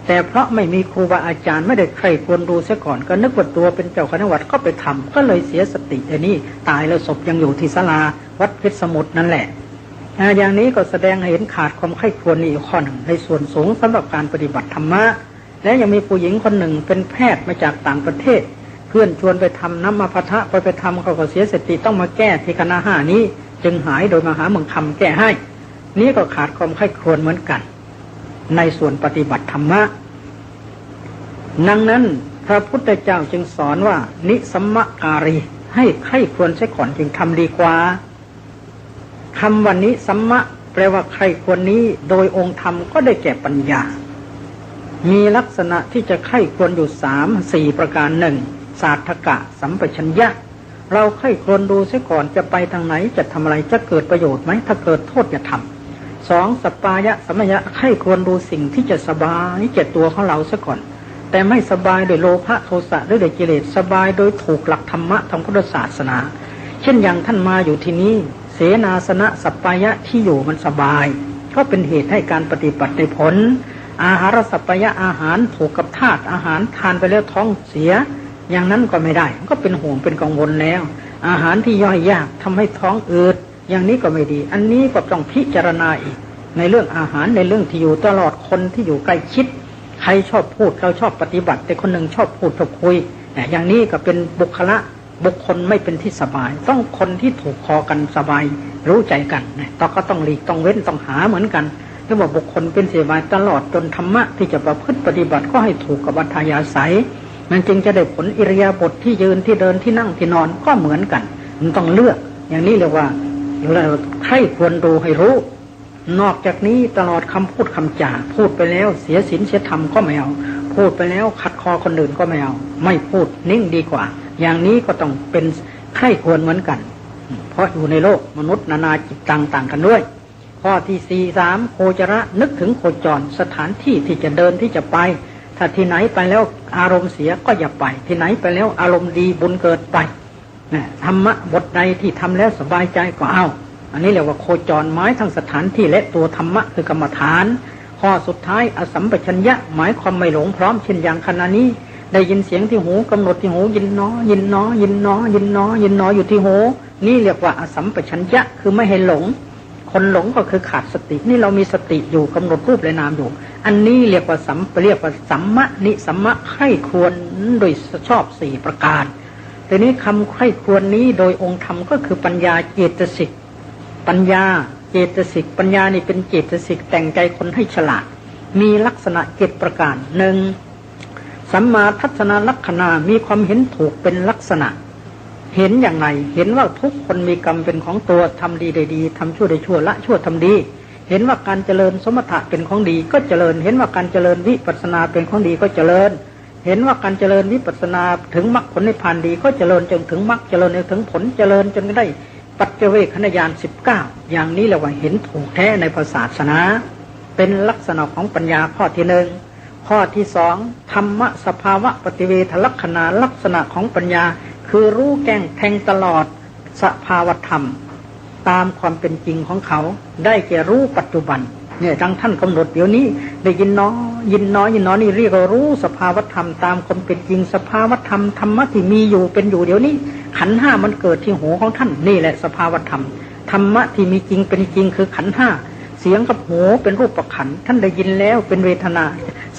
แต่เพราะไม่มีครูบาอาจารย์ไม่ได้ใครควรดูเสียก่อนก็นึกว่าตัวเป็นเจ้าคณะจังหวัดก็ไปทำก็เลยเสียสติอันนี้ตายแล้วศพยังอยู่ที่ศาลาวัดเพชรสมุทรนั่นแหละอย่างนี้ก็แสดงให้เห็นขาดความใคร่ครวญอีกข้อหนึ่งในส่วนสูงสำหรับการปฏิบัติธรรมะและยังมีผู้หญิงคนหนึ่งเป็นแพทย์มาจากต่างประเทศเพื่อนชวนไปทำน้ำมาพะทะไปทำเขาก็เสียสติต้องมาแก้ที่คณะ5นี้จึงหายโดยมหาเมืองคำแก้ให้นี้ก็ขาดความใคร่ครวญเหมือนกันในส่วนปฏิบัติธรรมะดังนั้นพระพุทธเจ้าจึงสอนว่านิสัมมการีให้ใคร่ครวญเสียก่อนจึงทำดีกว่าคำว่านิสัมมะแปลว่าใคร่ครวญนี้โดยองค์ธรรมก็ได้แก่ปัญญามีลักษณะที่จะใคร่ครวญอยู่3-4ประการ1สาธกะสัมปชัญญะเราใคร่ครวญดูเสียก่อนจะไปทางไหนจะทำอะไรจะเกิดประโยชน์ไหมถ้าเกิดโทษอย่าทำ2สัปปายะสัมมยะใคร่ครวญดูสิ่งที่จะสบายแก่ตัวของเราเสียก่อนแต่ไม่สบายโดยโลภะโทสะหรือโดยกิเลสสบายโดยถูกหลักธรรมะทางพุทธศาสนาเช่นอย่างท่านมาอยู่ที่นี้เสนาสนะสัปปายะที่อยู่มันสบายก็เป็นเหตุให้การปฏิบัติได้ผลอาหารสัปปายะอาหารถูกกับธาตุอาหารทานไปแล้วท้องเสียอย่างนั้นก็ไม่ได้ก็เป็นห่วงเป็นกังวลแล้วอาหารที่ย่อยยากทำให้ท้องอืดอย่างนี้ก็ไม่ดีอันนี้ก็ต้องพิจารณาอีกในเรื่องอาหารในเรื่องที่อยู่ตลอดคนที่อยู่ใกล้ชิดใครชอบพูดเราชอบปฏิบัติแต่คนหนึ่งชอบพูดชอบคุยอย่างนี้ก็เป็นบุคละ บุคคลไม่เป็นที่สบายต้องคนที่ถูกคอกันสบายรู้ใจกันนะก็ต้องหลีกต้องเว้นต้องหาเหมือนกันเรียกว่าบุคคลเป็นสบายตลอดจนธรรมะที่จะประพฤติปฏิบัติก็ให้ถูกกับอัธยาศัยมันจึงจะได้ผลอิริยาบถที่ยืนที่เดินที่นั่งที่นอนก็เหมือนกันมันต้องเลือกอย่างนี้เรียกว่าเราใครควรดูให้รู้นอกจากนี้ตลอดคำพูดคำจาพูดไปแล้วเสียศีลเสียธรรมก็ไม่เอาพูดไปแล้วขัดคอคนอื่นก็ไม่เอาไม่พูดนิ่งดีกว่าอย่างนี้ก็ต้องเป็นใครควรเหมือนกันเพราะอยู่ในโลกมนุษย์นานาจิตต่างกันด้วยข้อที่4 3โคจระนึกถึงโคจรสถานที่ที่จะเดินที่จะไปถ้าที่ไหนไปแล้วอารมณ์เสียก็อย่าไปที่ไหนไปแล้วอารมณ์ดีบุญเกิดไปธรรมะบทใดที่ทำแล้วสบายใจก็เอาอันนี้เรียกว่าโคจรหมายทั้งสถานที่และตัวธรรมะคือกรรมฐานข้อสุดท้ายอสัมปชัญญะหมายความไม่หลงพร้อมเช่นอย่างขณะนี้ได้ยินเสียงที่หูกำหนดที่หูยินน้อยินน้อยินน้อยินน้อยินน้ออยู่ที่หูนี่เรียกว่าอสัมปชัญญะคือไม่ให้หลงคนหลงก็คือขาดสตินี่เรามีสติอยู่กำหนดรูปและนามอยู่อันนี้เรียกว่าสัมมะนิสัมมะใคร่ควรโดยชอบ4ประการทีนี้คำใคร่ควรนี้โดยองค์ธรรมก็คือปัญญาเจตสิกปัญญาเจตสิกปัญญานี่เป็นเจตสิกแต่งใจคนให้ฉลาดมีลักษณะ7ประการ1สัมมาทัศนลักขณามีความเห็นถูกเป็นลักษณะเห็นอย่างไรเห็นว่าทุกคนมีกรรมเป็นของตัวทำดีได้ดีทำชั่วได้ชั่วละชั่วทำดีเห็นว่าการเจริญสมถะเป็นของดีก็เจริญเห็นว่าการเจริญวิปัสสนาเป็นของดีก็เจริญเห็นว่าการเจริญวิปัสสนาถึงมรรคผลนิพพานดีก็เจริญจนถึงมรรคเจริญจนถึงผลเจริญจนได้ปัจเจเวคขณญาณ19อย่างนี้เรียกว่าเห็นถูกแท้ในศาสนาเป็นลักษณะของปัญญาข้อที่1ข้อที่2ธรรมะสภาวะปฏิเวทลักษณะลักษณะของปัญญาคือรู้แจ้งแทงตลอดสภาวธรรมตามความเป็นจริงของเขาได้แก่รู้ปัจจุบันเนี่ยดังท่านกำหนดเดี๋ยวนี้ได้ยินน้อยินน้อยินน้อนี่เรียกว่ารู้สภาวธรรมตามความเป็นจริงสภาวธรรมธรรมะที่มีอยู่เป็นอยู่เดี๋ยวนี้ขันธ์5มันเกิดที่หูของท่านนี่แหละสภาวธรรมธรรมะที่มีจริงเป็นจริงคือขันธ์5เสียงกับหูเป็นรูปประขันท่านได้ยินแล้วเป็นเวทนา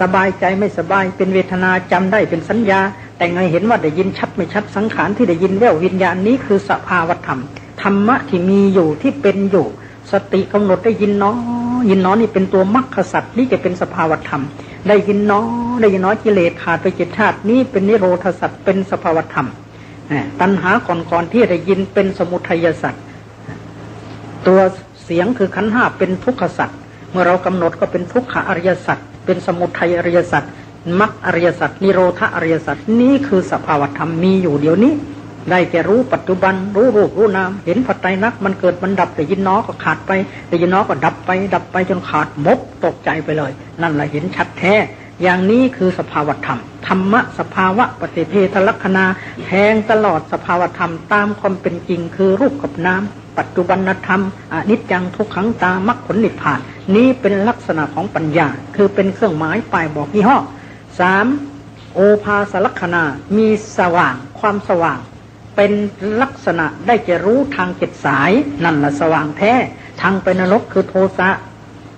สบายใจไม่สบายเป็นเวทนาจำได้เป็นสัญญาแต่ไงเห็นว่าได้ยินชัดไม่ชัดสังขารที่ได้ยินแว่ววิญญาณนี้คือสภาวธรรมธรรมะที่มีอยู่ที่เป็นอยู่สติกำหนดได้ยินน้อยินน้อนี่เป็นตัวมรรคสัตว์นี่จะเป็นสภาวธรรมได้ยินน้อได้ยินน้อกิเลสขาดไป7ชาตินี้เป็นนิโรธสัตว์เป็นสภาวธรรมตัณหาก่อนที่ได้ยินเป็นสมุทัยสัตว์ตัวเสียงคือขันธ์5เป็นทุกขสัตว์เมื่อเรากำหนดก็เป็นทุกขอริยสัตว์เป็นสมุทัยอริยสัตว์มรรคอริยสัตว์นิโรธอริยสัตว์นี่คือสภาวธรรมมีอยู่เดี๋ยวนี้ได้แก่รู้ปัจจุบันรู้รูปรู้นามเห็นปัจจัยนักมันเกิดมันดับแต่ยินน้อก็ขาดไปแต่ยินน้อก็ดับไปจนขาดมบตกใจไปเลยนั่นแหละเห็นชัดแท้อย่างนี้คือสภาวธรรมธรรมะสภาวะปฏิเพทลักษณาแทงตลอดสภาวธรรมตามความเป็นจริงคือรูปกับนามปัจจุบันธรรมอนิจจังทุกขังตามรรคผลนิพพานนี้เป็นลักษณะของปัญญาคือเป็นเครื่องหมายป้ายบอกยี่ห้อ3โอภาสลักษณะมีสว่างความสว่างเป็นลักษณะได้จะรู้ทาง7สายนั่นละสว่างแท้ทางไปนรกคือโทสะ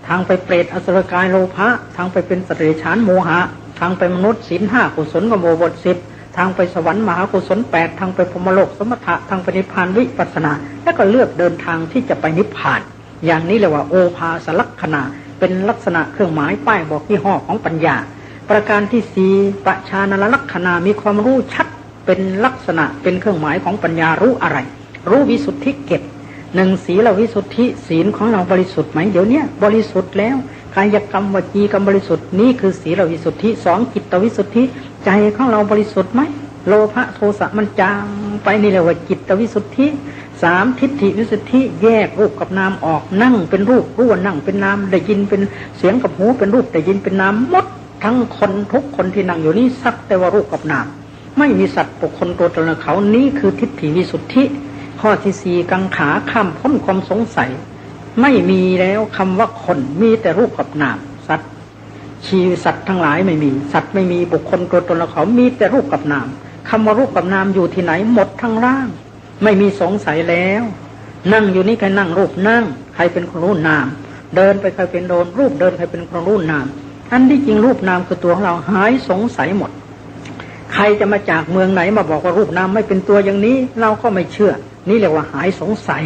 ทางไปเปรตอสุรกายโลภะทางไปเป็นสัตว์เดรัจฉานโมหะทางไปมนุษย์ศีล5กุศลกโมบท10ทางไปสวรรค์มหากุศล8ทางไปพรหมโลกสมถะทางไปนิพพานวิปัสสนาแล้วก็เลือกเดินทางที่จะไปนิพพานอย่างนี้เรียกว่าโอภาสลักษณะเป็นลักษณะเครื่องหมายป้ายบอกยี่ห้อของปัญญาประการที่4ปชานลักษณะมีความรู้ชัดเป็นลักษณะเป็นเครื่องหมายของปัญญารู้อะไรรู้วิสุทธิเกต1ศีลวิสุทธิศีลของเราบริสุทธิ์ไหมเดี๋ยวนี้บริสุทธิ์แล้วกายกรรมวจีกรรมบริสุทธิ์นี่คือศีลวิสุทธิ2จิตวิสุทธิใจของเราบริสุทธิ์ไหมโลภะโทสะมันจางไปนี่เรียกว่าจิตวิสุทธิ3ทิฏฐิวิสุทธิแยกรูปกับนามออกนั่งเป็นรูปรู้ว่านั่งเป็นนามได้ยินเป็นเสียงกับหูเป็นรูปได้ยินเป็นนามหมดทั้งคนทุกคนที่นั่งอยู่นี่สักแต่ว่ารูปกับนามไม่มีสัตว์บุคคลตัวตนเขานี่คือทิฏฐิวิสุทธิข้อที่4กังขาข้ามพ้นความสงสัยไม่มีแล้วคำว่าคนมีแต่รูปกับนามสัตว์ชีวิตสัตว์ทั้งหลายไม่มีสัตว์ไม่มีบุคคลตัวตนเขามีแต่รูปกับนามคำว่ารูปกับนามอยู่ที่ไหนหมดทั้งร่างไม่มีสงสัยแล้วนั่งอยู่นี่ใครนั่งรูปนั่งใครเป็นคนรู้นามเดินไปใครเป็นโดนรูปเดินใครเป็นคนรู้นามอันที่จริงรูปนามคือตัวของเราหายสงสัยหมด ใครจะมาจากเมืองไหนมาบอกว่ารูปนามไม่เป็นตัวอย่างนี้เราก็ไม่เชื่อนี่เรียกว่าหายสงสัย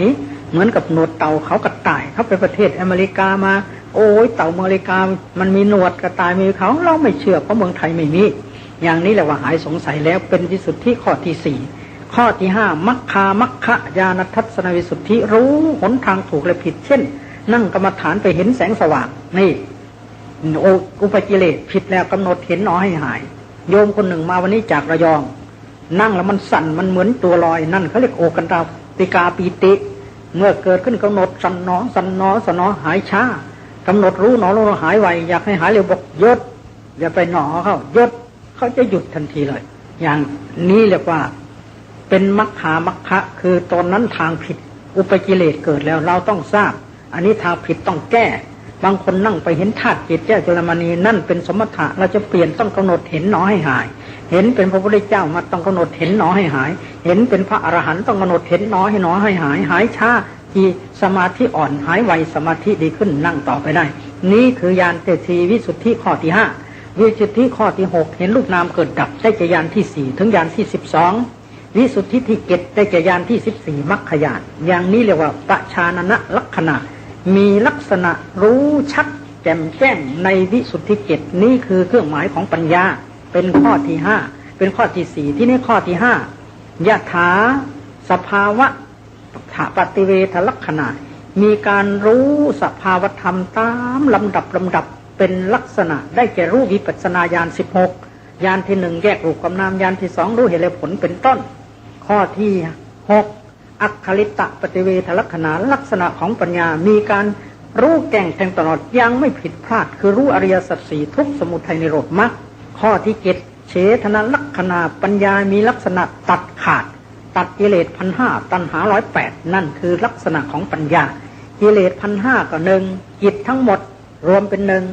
เหมือนกับหนวดเต่าเขากระต่ายเขาไปประเทศอเมริกามาโอ้ยเต่าอเมริกามันมีหนวดกระต่ายมีเขาเราไม่เชื่อเพราะเมืองไทยไม่มีอย่างนี้แหละว่าหายสงสัยแล้วเป็นวิสุทธิข้อที่สี่ข้อที่ห้ามัคคามัคคะญาณทัศนวิสุทธิรู้หนทางถูกและผิดเช่นนั่งกรรมฐานไปเห็นแสงสว่างนี่อุปกิเลสผิดแล้วกำหนดเห็นหนอให้หายโยมคนหนึ่งมาวันนี้จากระยองนั่งแล้วมันสั่นมันเหมือนตัวลอยนั่นเขาเรียกโอกันตาติกาปีติเมื่อเกิดขึ้นกำหนดสั่นหนอสั่นหนอสั่นหนอหายช้ากำหนดรู้หนอรู้หายไวอยากให้หายเร็วบอกหยุดอย่าไปหนอเขาหยุดเขาจะหยุดทันทีเลยอย่างนี้เรียกว่าเป็นมัคคามัคคะคือตอนนั้นทางผิดอุปกิเลสเกิดแล้วเราต้องทราบอันนี้ทางผิดต้องแก้บางคนนั่งไปเห็นธาตุจิตแจ้จุลมณีนั่นเป็นสมถะเราจะเปลี่ยนต้องกำหนดเห็นหนอให้หายเห็นเป็นพระพุทธเจ้ามาต้องกำหนดเห็นหนอให้หายเห็นเป็นพระอรหันต์ต้องกำหนดเห็นหนอให้หนอให้หายหายช้าที่สมาธิอ่อนหายไวสมาธิดีขึ้นนั่งต่อไปได้นี่คือญาณเตทีวิสุทธิข้อที่ห้าวิสุทธิข้อที่หกเห็นรูปนามเกิดดับได้แก่ญาณที่สี่ถึงญาณที่12วิสุทธิที่เจ็ดได้แก่ญาณที่14มรรคญาณอย่างนี้เรียกว่าปชานนะลักขณะมีลักษณะรู้ชัดแจ่มแจ้งในวิสุทธิเจ็ดนี้คือเครื่องหมายของปัญญาเป็นข้อที่ห้าเป็นข้อที่สี่ที่นี้ข้อที่ห้ายถาสภาวะปฏิเวทลักษณะมีการรู้สภาวธรรมตามลำดับเป็นลักษณะได้แก่รู้วิปัสสนาญาณ16ญาณที่หนึ่งแยกรูปกับนามญาณที่สองรู้เหตุและผลเป็นต้นข้อที่6อัคคลิตะปฏิเวทลักษณะลักษณะของปัญญามีการรู้แก่งแทงตลอดยังไม่ผิดพลาดคือรู้อริยสัจสี่ทุกข์สมุทัยนิโรธมรรคข้อที่7เฉทนะลักษณะปัญญามีลักษณะตัดขาดตัดกิเลส1,500ตัณหา108นั่นคือลักษณะของปัญญากิเลส1,500ก็หนึ่งจิตทั้งหมดรวมเป็นหนึ่ง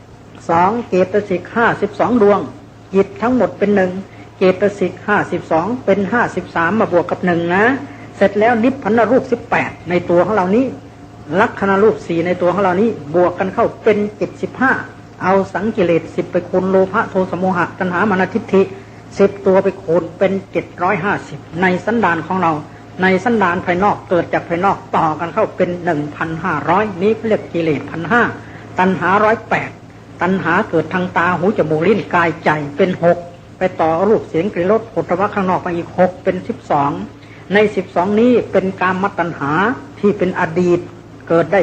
2เจตสิก52ดวงจิตทั้งหมดเป็นหนึ่งเจตสิก52เป็น53มาบวกกับ1นะเสร็จแล้วนิพพานรูป18ในตัวของเรานี้ลักขณะรูป4ในตัวของเรานี้บวกกันเข้าเป็น75เอาสังกิเลส10ไปคูณโลภะโทสะโมหะตัณหามานะทิฏฐิ10ตัวไปคูณเป็น750ในสันดานของเราในสันดานภายนอกเกิดจากภายนอกต่อกันเข้าเป็น 1,500 นี้เรียกกิเลส1,500ตัณหา108ตัณหาเกิดทางตาหูจมูกลิ้นกายใจเป็น6ไปต่อรูปเสียงกลิ่นรสโผฏฐัพพะข้างนอกไปอีก6เป็น12ใน12นี้เป็นกามตัณหาที่เป็นอดีตเกิดได้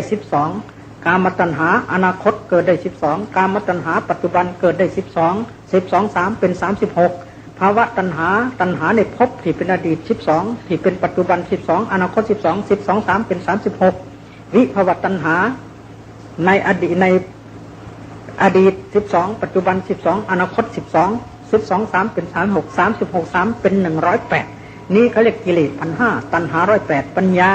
12กามตัณหาอนาคตเกิดได้12กามตัณหาปัจจุบันเกิดได้12 3เป็น36ภาวะตัณหาในภพที่เป็นอดีต12ที่เป็นปัจจุบัน12อนาคต12 3เป็น36วิภวตัณหาในอดีต12ปัจจุบัน12อนาคต12 3เป็น36 3เป็น108นี่เขาเรียกกิเลส1,500ตัณหา108ปัญญา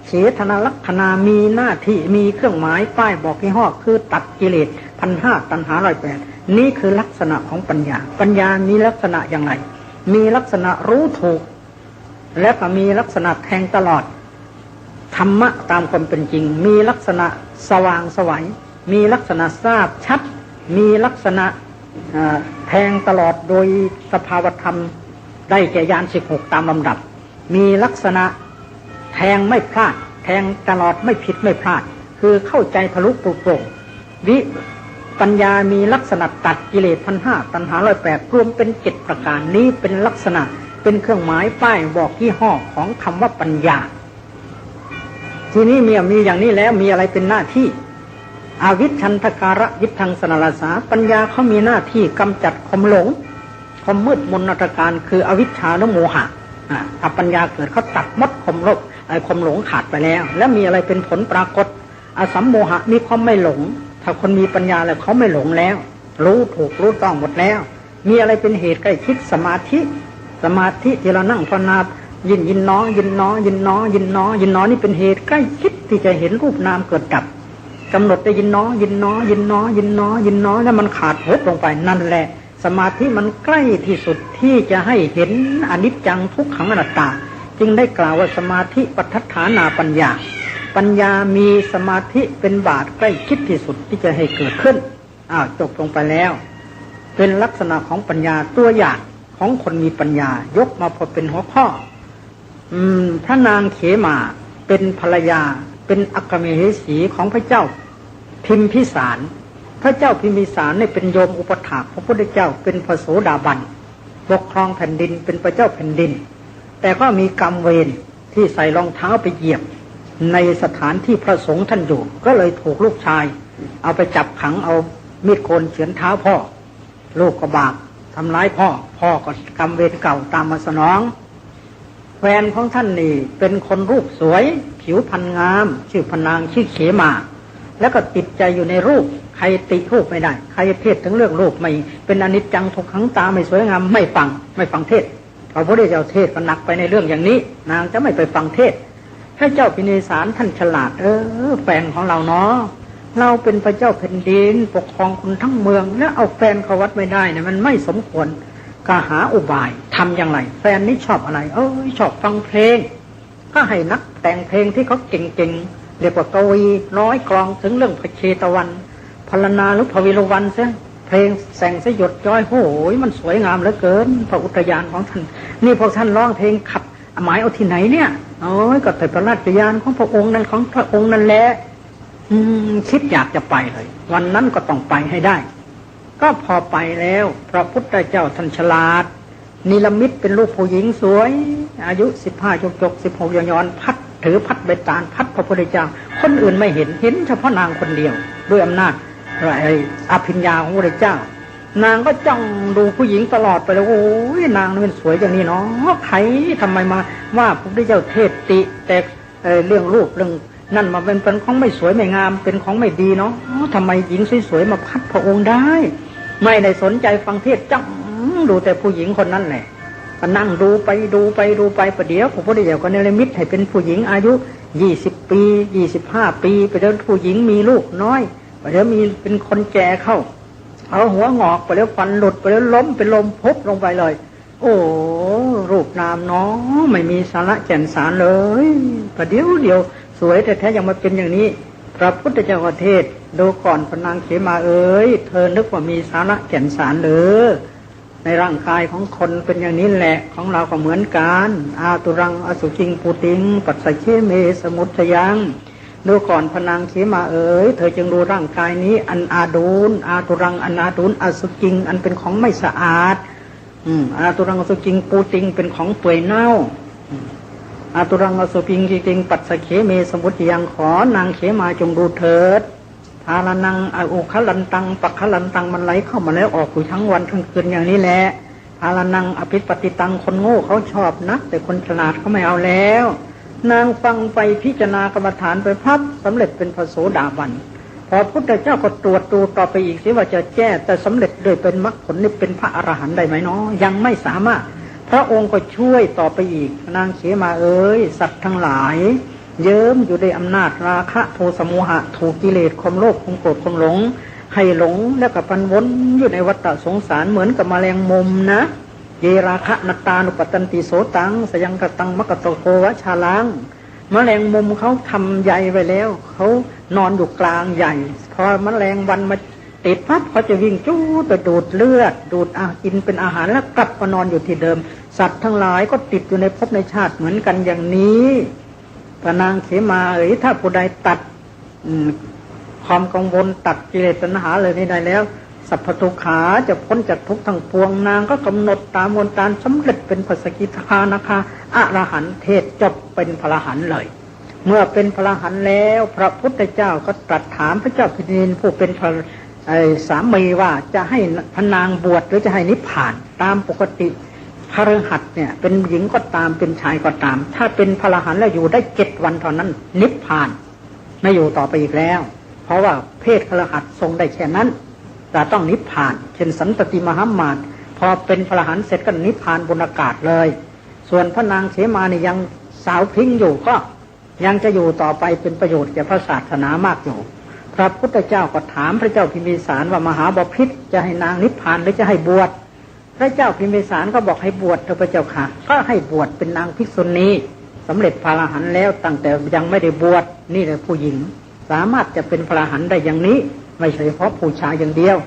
เฉทนาลักษณะมีหน้าที่มีเครื่องหมายป้ายบอกยี่ห้อคือตัดกิเลส1,500ตัณหา108นี่คือลักษณะของปัญญาปัญญามีลักษณะอย่างไรมีลักษณะรู้ถูกและก็มีลักษณะแทงตลอดธรรมะตามความเป็นจริงมีลักษณะสว่างไสวมีลักษณะทราบชัดมีลักษณะแทงตลอดโดยสภาวธรรมได้แก่ญาณ16ตามลำดับมีลักษณะแทงไม่พลาดแทงตลอดไม่ผิดไม่พลาดคือเข้าใจทะลุปลุกโปร่งวิปัญญามีลักษณะตัดกิเลส1,500ตัณหา108รวมเป็น7ประการนี้เป็นลักษณะเป็นเครื่องหมายป้ายบอกยี่ห้อของคำว่าปัญญาทีนี้มีอย่างนี้แล้วมีอะไรเป็นหน้าที่อวิชชันทการะยิทังสนลาสาปัญญาเขามีหน้าที่กำจัดความหลงความมืดมนตการคืออวิชชาและโมหะถ้าปัญญาเกิดเขาตัดมดความหลงขาดไปแล้วแล้วมีอะไรเป็นผลปรากฏอสัมโมหะมีความไม่หลงถ้าคนมีปัญญาแล้วเขาไม่หลงแล้วรู้ถูกรู้ต้องหมดแล้วมีอะไรเป็นเหตุใกล้ชิดสมาธิที่เรานั่งภาวนายินน้อนี่เป็นเหตุใกล้ชิดที่จะเห็นรูปนามเกิดดับกำหนดได้ยินน้อแล้วมันขาดหดลงไปนั่นแหละสมาธิมันใกล้ที่สุดที่จะให้เห็นอนิจจังทุกขังอนัตตาจึงได้กล่าวว่าสมาธิปัฏฐานาปัญญามีสมาธิเป็นบาทใกล้ชิดที่สุดที่จะให้เกิดขึ้นจบลงไปแล้วเป็นลักษณะของปัญญาตัวอย่าง ของคนมีปัญญายกมาพอเป็นหัวข้อพระนางเขมาเป็นภรรยาเป็นอัครมเหสีของพระเจ้าพิมพิสารพระเจ้าพิมพิสารเนี่ยเป็นโยมอุปถากของพระพุทธเจ้าเป็นพระโสดาบันปกครองแผ่นดินเป็นพระเจ้าแผ่นดินแต่ก็มีกรรมเวรที่ใส่รองเท้าไปเหยียบในสถานที่พระสงฆ์ท่านอยู่ก็เลยถูกลูกชายเอาไปจับขังเอามีดโกนเฉือนเท้าพ่อลูกก็บาปทำร้ายพ่อก็กรรมเวรเก่าตามมาสนองแฟนของท่านนี่เป็นคนรูปสวยผิวพรรณงามชื่อพนางชื่อเขมาแล้วก็ติดใจอยู่ในรูปใครติรูปไม่ได้ใครเทศถึงเรื่องรูปไม่เป็นอนิจจังทุกขังตาไม่สวยงามไม่ฟังเทศพระพุทธเจ้าเทศก็หนักไปในเรื่องอย่างนี้นางจะไม่ไปฟังเทศพระเจ้าพิมพิสารท่านฉลาดแฟนของเราเนาะเราเป็นพระเจ้าแผ่นดินปกครองคนทั้งเมืองแล้วเอาแฟนเขาวัดไม่ได้เนี่ยมันไม่สมควรก็หาอุบายทำอย่างไรแฟนนี่ชอบอะไรชอบฟังเพลงก็ให้นักแต่งเพลงที่เขาเก่งๆเรียกว่ากวีร้อยกลองถึงเรื่องพระเชตวันพรรณนาหรือพระวิรวันเสียเพลงแสงสยดย้อยโหยมันสวยงามเหลือเกินพระอุทยานของท่านนี่พวกท่านร้องเพลงขับหมายเอาที่ไหนเนี่ยก็แต่พระราชยานของพระองค์นั้นของพระองค์นั่นแหละคิดอยากจะไปเลยวันนั้นก็ต้องไปให้ได้ก็พอไปแล้วพระพุทธเจ้าท่านฉลาดนิรมิตเป็นลูกผู้หญิงสวยอายุ15จก16ย้อนพัดถือพัดใบตาลพัดพระพุทธเจ้าคนอื่นไม่เห็นเฉพาะนางคนเดียวด้วยอำนาจอภิญญาของพระพุทธเจ้านางก็จ้องดูผู้หญิงตลอดไปเลยโอ้ยนางนี่เป็นสวยอย่างนี้เนาะใครทำไมมาว่าพระพุทธเจ้าเทศติแต่เรื่องรูปเรื่องนั่นมาเป็นของไม่สวยไม่งามเป็นของไม่ดีเนาะทำไมหญิงสวยๆมาพัดพระองค์ได้ไม่ได้สนใจฟังเทศจ้องดูแต่ผู้หญิงคนนั้นแหละก็นั่งดูไปประเดี๋ยวพระพุทธเจ้าก็เนรมิตให้เป็นผู้หญิงอายุ20 ปี25 ปีไปแล้วผู้หญิงมีลูกน้อยไปแล้วมีเป็นคนแก่เข้าเอาหัวงอกไปแล้วฟันหลุดไปแล้วล้มเป็นลมพุบลงไปเลยโอ้รูปนามน้องไม่มีสาระแก่นสารเลยประเดี๋ยวสวยแต่แท้ยังมาเป็นอย่างนี้พระพุทธเจ้าเทศดูก่อนพนางเขมาเธอนึกว่ามีสาระแก่นสารหรือในร่างกายของคนเป็นอย่างนี้แหละของเราก็เหมือนกันอาตุรังอสุจิงปูติงปัสสะเชเมสมุทยังดูก่อนพนางเขมาเธอจึงดูร่างกายนี้อันอาดูลอาตุรังอันอาดูลอสุจิงอันเป็นของไม่สะอาดอาตุรังอสุจิงปูติงเป็นของเปื่อยเน่าอาตุรังอสุจิงจริงปัสสะเขเมสมุทยังขอนางเขมาจงดูเถิดทารานังอุคลันตังปักขลันตังมันไหลเข้ามาแล้วออกอยู่ทั้งวันทั้งคืนอย่างนี้แหละทารานังอภิปฏิตังคนโง่เขาชอบนะแต่คนฉลาดเขาไม่เอาแล้วนางฟังไปพิจารณากรรมฐานไปพับสำเร็จเป็นพระโสดาบันพอพุทธเจ้าก็ตรวจดูต่อไปอีกสิว่าจะแก้แต่สำเร็จโดยเป็นมรรคผลนี่เป็นพระอรหันต์ได้ไหมเนาะยังไม่สามารถพระองค์ก็ช่วยต่อไปอีกนางเขมาสัตว์ทั้งหลายเยิ้มอยู่ในอำนาจราคะโทสะโมหะถูกกิเลสความโลภความโกรธความหลงให้หลงแล้วก็พันวนอยู่ในวัฏสงสารเหมือนกับแมลงมุมนะเยราคะนัตตานุปตันติโสตังสยังกตังมกตโกวชาลังแมลงมุมเขาทำใยไว้แล้วเขานอนอยู่กลางใหญ่พอแมลงวันมาติดปั๊บเขาจะวิ่งจู้ไปดูดเลือดดูดกินเป็นอาหารแล้วกลับมานอนอยู่ที่เดิมสัตว์ทั้งหลายก็ติดอยู่ในภพในชาติเหมือนกันอย่างนี้พระนางเขมาถ้าผู้ใดตัดความกังวลตัดกิเลสตัณหาเลยนี่ได้แล้วสัพพทุกขาจะพ้นจากทุกข์ทั้งปวงนางก็กำหนดตามมนตารสำเร็จเป็นพระสกิทานะคะอรหันต์เทศจบเป็นพระอรหันต์เลยเมื่อเป็นพระอรหันต์แล้วพระพุทธเจ้าก็ตรัสถามพระเจ้าแผ่นดินผู้เป็นพระสามีว่าจะให้พระนางบวชหรือจะให้นิพพานตามปกติพระฤหัสเนี่ยเป็นหญิงก็ตามเป็นชายก็ตามถ้าเป็นพระอรหันต์แล้วอยู่ได้7 วันเท่านั้นนิพพานไม่อยู่ต่อไปอีกแล้วเพราะว่าเพศพระฤหัสทรงได้แค่นั้นแต่ต้องนิพพานเช่นสันตติมหามานพอเป็นพระอรหันต์เสร็จก็นิพพานบนอากาศเลยส่วนพระนางเขมาเนี่ยยังสาวพริ้งอยู่ก็ยังจะอยู่ต่อไปเป็นประโยชน์แก่พระศาสนามากอยู่พระพุทธเจ้าก็ถามพระเจ้าพิมพิสารว่ามหาบพิตรจะให้นางนิพพานหรือจะให้บวชพระเจ้าพิมพิสารก็บอกให้บวชเถอะพระเจ้าค่ะก็ให้บวชเป็นนางภิกษุณีสำเร็จพระอรหันต์แล้วตั้งแต่ยังไม่ได้บวชนี่แหละผู้หญิงสามารถจะเป็นพระอรหันต์ได้อย่างนี้ไม่ใช่เฉพาะผู้ชายอย่างเดียว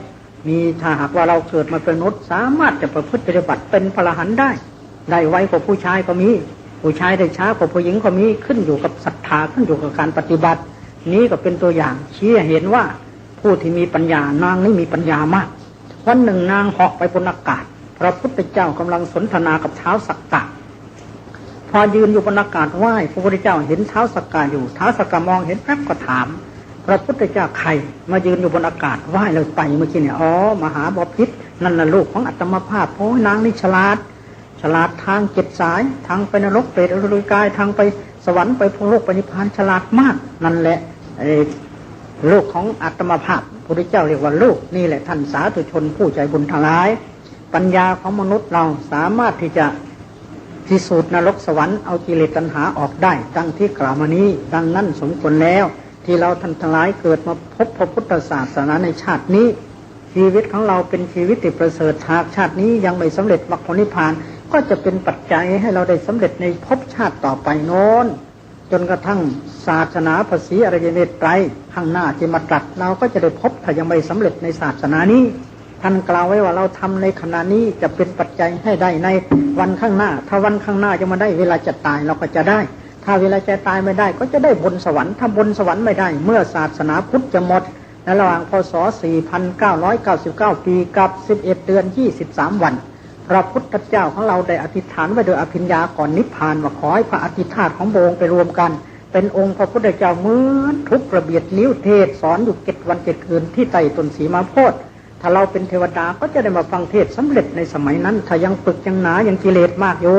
มีถ้าหากว่าเราเกิดมาเป็นมนุษย์สามารถจะประพฤติปฏิบัติเป็นพระอรหันต์ได้ไวกว่าผู้ชายก็มีผู้ชายได้ช้ากว่าผู้หญิงก็มีขึ้นอยู่กับศรัทธาขึ้นอยู่กับการปฏิบัตินี้ก็เป็นตัวอย่างชี้เห็นว่าผู้ที่มีปัญญานางนี่มีปัญญามากวันหนึ่งนางเหาะไปบนอากาศพระพุทธเจ้ากำลังสนทนากับท้าวสักกะพอยืนอยู่บนอากาศไหว้พระพุทธเจ้าเห็นท้าวสักกะอยู่ท้าวสักกะมองเห็นแป๊บก็ถามพระพุทธเจ้าใครมายืนอยู่บนอากาศไหว้เราไปเมื่อกี้เนี่ยอ๋อมหาบพิตรนั่นน่ะลูกของอัตมภาพโอ้นางนี่ฉลาดทาง7 สายทางไปนรกเปรตอสุรกายทางไปสวรรค์ไปพรหมโลกไปนิพพานฉลาดมากนั่นแหละลูกของอัตมภาพพระพุทธเจ้าเรียกว่าลูกนี่แหละท่านสาธุชนผู้ใจบุญทั้งหลายปัญญาของมนุษย์เราสามารถที่จะพิสูจน์นรกสวรรค์เอากิเลสตัณหาออกได้ดังที่กล่าวมานี้ดังนั้นสมควรแล้วที่เราท่านทั้งหลายเกิดมาพบพระพุทธศาสนาในชาตินี้ชีวิตของเราเป็นชีวิตที่ประเสริฐหากชาตินี้ยังไม่สำเร็จมรรคผลนิพพานก็จะเป็นปัจจัยให้เราได้สำเร็จในภพชาติต่อไปโน้นจนกระทั่งศาสนาพระศรีอริยเมตไตรข้างหน้าที่มาตรัสเราก็จะได้พบถ้ายังไม่สำเร็จในศาสนานี้ท่านกล่าวไว้ว่าเราทำในขณะนี้จะเป็นปัจจัยให้ได้ในวันข้างหน้าถ้าวันข้างหน้าจะมาได้เวลาจะตายเราก็จะได้ถ้าเวลาจะตายไม่ได้ก็จะได้บนสวรรค์ถ้าบนสวรรค์ไม่ได้เมื่อศาสนาพุทธจะหมดในระหว่างพศ 4999 ปีกับ11 เดือน 23 วันพระพุทธเจ้าของเราได้อธิษฐานไว้โดยอภิญญาก่อนนิพพานว่าขอให้พระอธิษฐานของพระองค์ไปรวมกันเป็นองค์พระพุทธเจ้าเหมือนทุกระเบียดนิ้วเทศสอนอยู่7 วัน 7 คืนที่ใต้ต้นสีมาโพธิ์ถ้าเราเป็นเทวดาก็จะได้มาฟังเทศสำเร็จในสมัยนั้นถ้ายังปึกยังหนายังกิเลสมากอยู่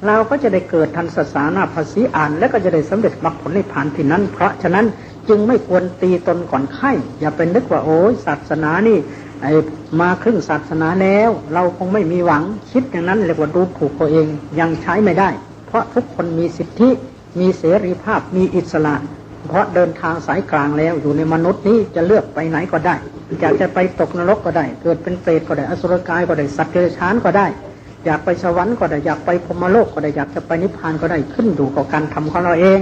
เราก็จะได้เกิดทันศาสนาภาษีอ่านและก็จะได้สำเร็จมรรคผลนิพพานที่นั้นเพราะฉะนั้นจึงไม่ควรตีตนก่อนไข้อย่าเป็นนึกว่าโอ้ยศาสนานี่มาครึ่งศาสนาแล้วเราคงไม่มีหวังคิดอย่างนั้นเรียกว่าดูถูกตัวเองยังใช้ไม่ได้เพราะทุกคนมีสิทธิมีเสรีภาพมีอิสระเพราะเดินทางสายกลางแล้วอยู่ในมนุษย์นี้จะเลือกไปไหนก็ได้อยากจะไปตกนรกก็ได้เกิดเป็นเปรตก็ได้อสุรกายก็ได้สัตว์เดรัจฉานก็ได้อยากไปสวรรค์ก็ได้อยากไปพรหมโลกก็ได้อยากจะไปนิพพานก็ได้ขึ้นอยู่กับการทำของเราเอง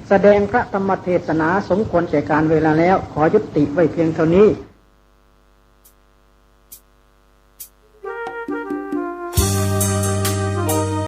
แสดงพระธรรมเทศนาสมควรแก่การเวลาแล้วขอยุติไว้เพียงเท่านี้